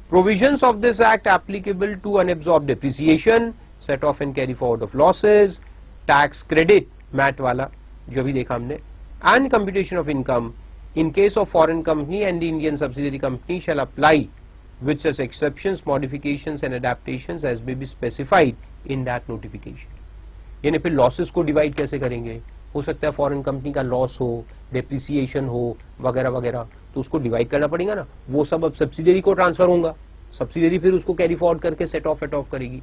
provisions of this act applicable to unabsorbed depreciation, set off and carry forward of losses, tax credit MAT वाला जो भी देखा हमने, and computation of income in case of foreign company and the Indian subsidiary company shall apply with such exceptions, modifications and adaptations as may be specified in that notification। यानी फिर losses को divide कैसे करेंगे? हो सकता है foreign company का loss हो, डेप्रिसिएशन हो वगैरह वगैरह, तो उसको डिवाइड करना पड़ेगा ना, वो सब अब सब्सिडियरी को ट्रांसफर होगा, सब्सिडियरी फिर उसको कैरी फॉरवर्ड करके सेट ऑफ एट ऑफ करेगी।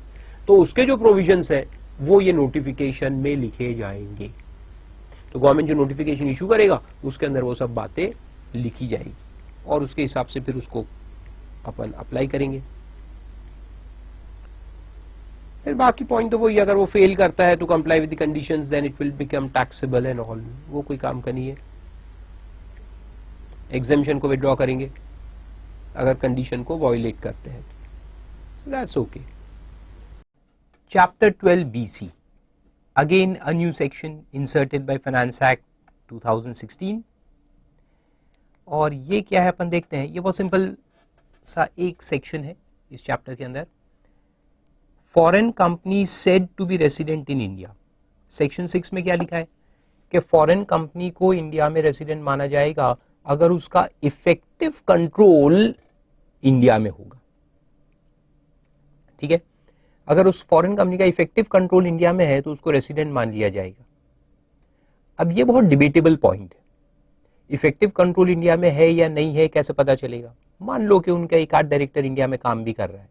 तो उसके जो प्रोविजंस है वो ये नोटिफिकेशन में लिखे जाएंगे। तो गवर्नमेंट जो नोटिफिकेशन इशू करेगा उसके अंदर वो सब बातें लिखी जाएगी और उसके हिसाब से फिर उसको अपन अप्लाई करेंगे। फिर बाकी पॉइंट तो वही, अगर वो फेल करता है to comply with the conditions then it will become taxable and all, वो कोई काम का नहीं है। एग्जेम्पशन को विड्रॉ करेंगे अगर कंडीशन को वायोलेट करते हैं, so that's okay. Chapter 12 BC, again a new section inserted by Finance Act 2016, और ये क्या है अपन देखते हैं। ये बहुत सिंपल सा एक सेक्शन है इस चैप्टर के अंदर। Foreign company said to be resident in India, section 6 में क्या लिखा है कि फॉरेन कंपनी को इंडिया में रेसिडेंट माना जाएगा अगर उसका इफेक्टिव कंट्रोल इंडिया में होगा। ठीक है, अगर उस फॉरेन कंपनी का इफेक्टिव कंट्रोल इंडिया में है तो उसको रेसिडेंट मान लिया जाएगा। अब ये बहुत डिबेटेबल पॉइंट है, इफेक्टिव कंट्रोल इंडिया में है या नहीं है कैसे पता चलेगा। मान लो कि उनका एक आध डायरेक्टर इंडिया में काम भी कर रहा है,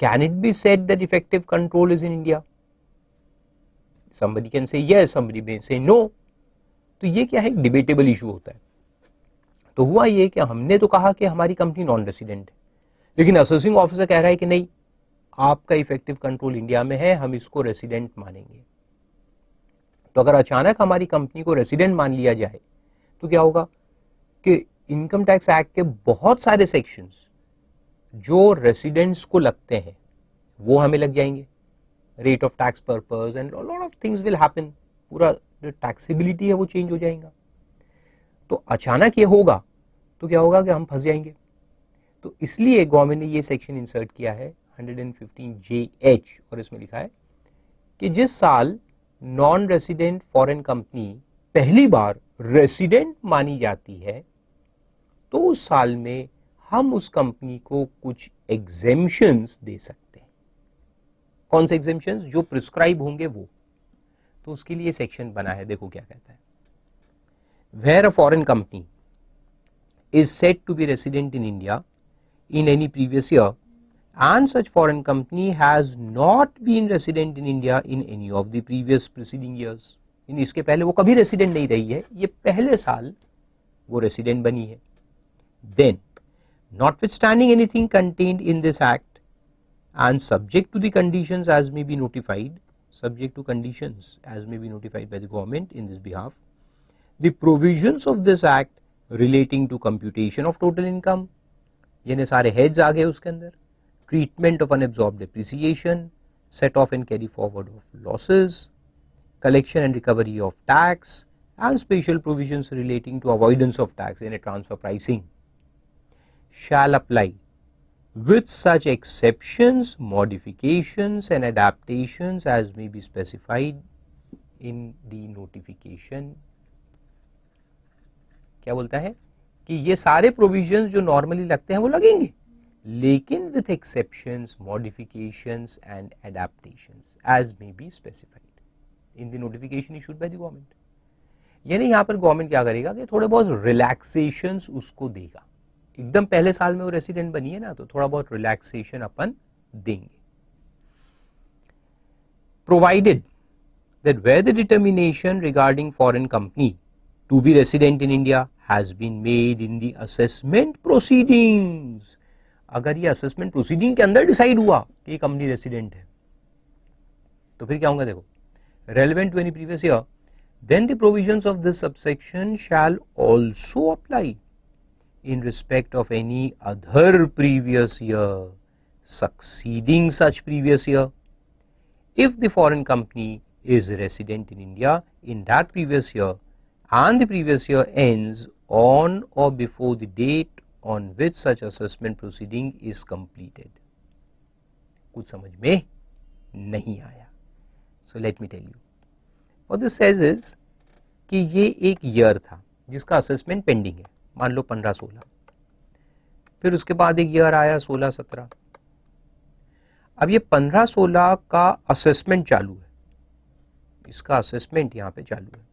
can it be said that effective control is in India? somebody can say yes, somebody may say no। तो ये क्या है, एक डिबेटेबल इशू होता है। तो हुआ ये कि हमने तो कहा कि हमारी कंपनी नॉन रेसिडेंट है, लेकिन असेसिंग ऑफिसर कह रहा है कि नहीं, आपका इफेक्टिव कंट्रोल इंडिया में है, हम इसको रेसिडेंट मानेंगे। तो अगर अचानक हमारी कंपनी को रेसिडेंट मान लिया जाए तो क्या होगा कि इनकम टैक्स एक्ट के बहुत सारे सेक्शंस जो रेसिडेंट्स को लगते हैं वो हमें लग जाएंगे, rate of tax purpose and lot of things will happen, पूरा जो टैक्सेबिलिटी है वो चेंज हो जाएगा। तो अचानक ये होगा तो क्या होगा कि हम फंस जाएंगे। तो इसलिए गवर्नमेंट ने ये सेक्शन इंसर्ट किया है 115JH, और इसमें लिखा है कि जिस साल नॉन रेसिडेंट फॉरेन कंपनी पहली बार रेसिडेंट मानी जाती है तो उस साल में हम उस कंपनी को कुछ एग्जेम्पशंस दे सकते हैं। कौन से एग्जेम्पशंस? जो प्रिस्क्राइब होंगे वो। तो उसके लिए सेक्शन बना है, देखो क्या कहता है। Where a foreign company is said to be resident in India in any previous year and such foreign company has not been resident in India in any of the previous preceding years, इन इसके पहले वो कभी resident नहीं रही है, ये पहले साल वो रेसिडेंट बनी है। Then, notwithstanding anything contained in this act and subject to the conditions as may be notified, subject to conditions as may be notified by the government in this behalf, the provisions of this act relating to computation of total income, यानी सारे heads आ गए उसके अंदर, treatment of unabsorbed depreciation, set off and carry forward of losses, collection and recovery of tax, and special provisions relating to avoidance of tax in a transfer pricing shall apply with such exceptions, modifications and adaptations as may be specified in the notification। क्या बोलता है कि ये सारे provisions जो normally लगते हैं वो लगेंगे, लेकिन with exceptions, modifications and adaptations as may be specified in the notification issued by the government. यानी यहाँ पर गवर्नमेंट क्या करेगा कि थोड़े बहुत रिलैक्सेशंस उसको देगा। एकदम पहले साल में वो रेसिडेंट बनी है ना, तो थोड़ा बहुत रिलैक्सेशन अपन देंगे। Provided that where the determination regarding foreign company to be resident in India has been made in the assessment proceedings, अगर ये assessment proceeding के अंदर डिसाइड हुआ कि ये कंपनी रेसिडेंट है तो फिर क्या होगा, देखो, relevant to any previous year, then the provisions of this subsection shall also apply in respect of any other previous year succeeding such previous year if the foreign company is resident in India in that previous year and the previous year ends on or before the date on which such assessment proceeding is completed। कुछ समझ में नहीं आया? So let me tell you what this says is कि ये एक year था जिसका असेसमेंट पेंडिंग है, मान लो 15-16, फिर उसके बाद एक ईयर आया 16-17, अब ये 15-16 का असेसमेंट चालू है, इसका असेसमेंट यहाँ पे चालू है।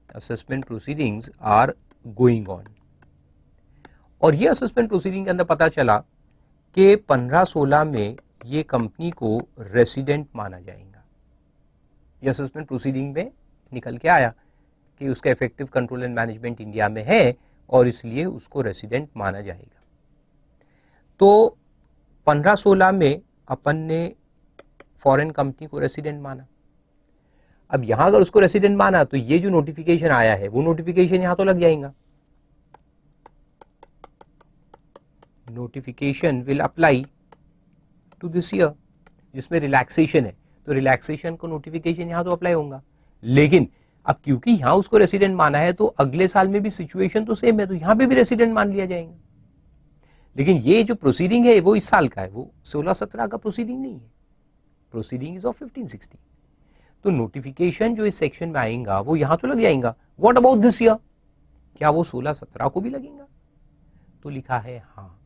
Assessment proceedings are going on, और ये असेसमेंट प्रोसीडिंग के अंदर पता चला कि 15-16 में ये कंपनी को रेसिडेंट माना जाएगा। ये असेसमेंट प्रोसीडिंग में निकल के आया कि उसका effective control and management India में है और इसलिए उसको रेसिडेंट माना जाएगा। तो 15-16 में अपन ने फॉरेन कंपनी को रेसिडेंट माना। अब यहां अगर उसको रेसिडेंट माना तो ये जो नोटिफिकेशन आया है वो नोटिफिकेशन यहां तो लग जाएगा। Notification will apply to this year, जिसमें रिलैक्सेशन है तो रिलैक्सेशन को नोटिफिकेशन यहां तो अप्लाई होगा। लेकिन अब क्योंकि यहां उसको रेसिडेंट माना है तो अगले साल में भी सिचुएशन तो सेम है, तो यहां पे भी रेसिडेंट मान लिया जाएगा। लेकिन ये जो प्रोसीडिंग है वो इस साल का है, वो 16-17 का प्रोसीडिंग नहीं है, प्रोसीडिंग इज ऑफ 15-16। तो नोटिफिकेशन जो इस सेक्शन में आएगा वो यहां तो लग जाएगा। व्हाट अबाउट दिस ईयर, क्या वो 16-17 को भी लगेगा? तो लिखा है हाँ,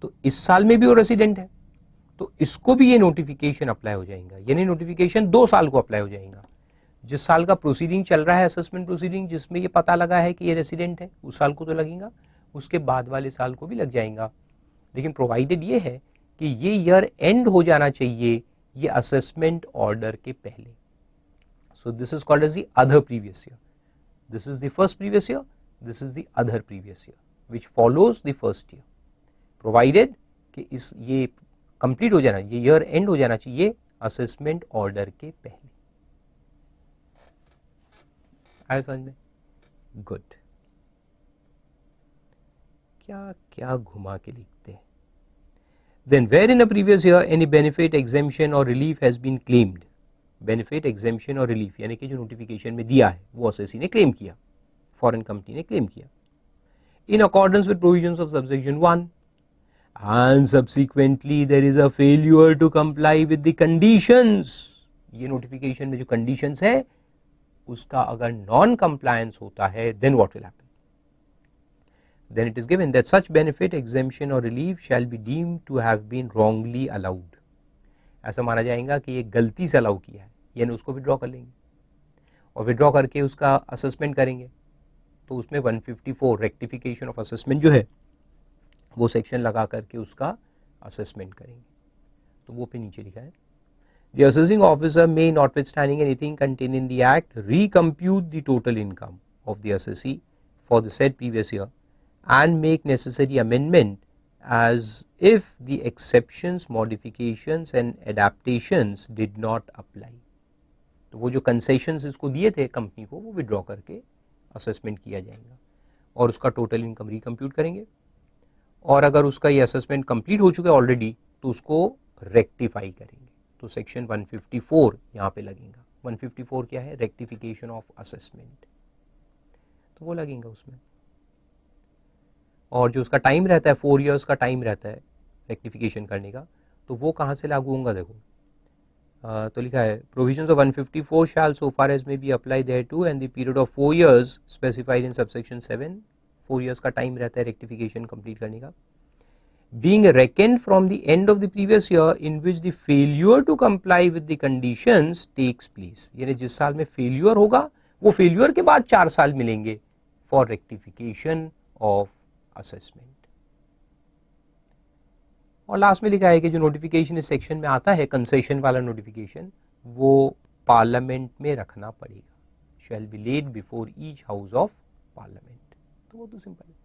तो इस साल में भी वो रेसिडेंट है तो इसको भी ये नोटिफिकेशन अप्लाई हो जाएगा। यानी नोटिफिकेशन 2 साल को अप्लाई हो जाएगा। जिस साल का प्रोसीडिंग चल रहा है असेसमेंट प्रोसीडिंग, जिसमें ये पता लगा है कि ये रेसिडेंट है, उस साल को तो लगेगा, उसके बाद वाले साल को भी लग जाएगा। लेकिन प्रोवाइडेड ये है कि ये ईयर एंड हो जाना चाहिए ये असेसमेंट ऑर्डर के पहले। So this is called as the other previous year. This is the first previous year, this is the other previous year which follows the first year, provided कि इस ये complete हो जाना, ये ईयर एंड हो जाना चाहिए असेसमेंट ऑर्डर के पहले। आया समझ में? गुड। क्या क्या घुमा के लिखते हैं। Then where in a previous year any benefit exemption or relief has been claimed, benefit exemption or relief यानी कि जो नोटिफिकेशन में दिया है वो एसएससी ने क्लेम किया, फॉरेन कंपनी ने क्लेम किया, in accordance with provisions of subsection 1 and subsequently there is a failure to comply with the conditions, ये नोटिफिकेशन में जो कंडीशंस है उसका अगर नॉन कंप्लायंस होता है then what will happen? Then it is given that such benefit, exemption or relief shall be deemed to have been wrongly allowed. ऐसा माना जाएगा कि ये गलती से अलाउ किया है, यानी उसको विड्रॉ कर लेंगे और विड्रॉ करके उसका असेसमेंट करेंगे। तो उसमें 154 रेक्टिफिकेशन ऑफ असेसमेंट जो है वो सेक्शन लगा करके उसका असेसमेंट करेंगे। तो वो पे नीचे लिखा है The assessing officer may, notwithstanding anything contained in the act, recompute the total income of the assessee for the said previous year and make necessary amendment as if the exceptions, modifications and adaptations did not apply. तो वो जो concessions इसको दिए थे company को वो withdraw करके assessment किया जाएगा और उसका टोटल इनकम रिकम्प्यूट करेंगे और अगर उसका ये असेसमेंट कंप्लीट हो चुका है ऑलरेडी तो उसको रेक्टिफाई करेंगे। तो सेक्शन 154 यहाँ पे लगेगा। 154 क्या है? रेक्टिफिकेशन ऑफ असेसमेंट, तो वो लगेगा उसमें। और जो उसका टाइम रहता है 4 इयर्स का टाइम रहता है रेक्टिफिकेशन करने का, तो वो कहाँ से लागू होगा देखो। तो लिखा है provisions of 154 shall so far as may be apply thereto and the period of 4 years specified in subsection 7, 4 years का टाइम रहता है रेक्टिफिकेशन कंप्लीट करने का, being reckoned from the end of the previous year in which the failure to comply with the conditions takes place. यानी जिस साल में failure होगा वो फेल्यूर के बाद 4 साल मिलेंगे फॉर रेक्टिफिकेशन ऑफ असेसमेंट। और लास्ट में लिखा है कि जो नोटिफिकेशन इस सेक्शन में आता है कंसेशन वाला नोटिफिकेशन वो पार्लियामेंट में रखना पड़ेगा, shall be laid before each house of parliament. तो वो तो सिंपल है।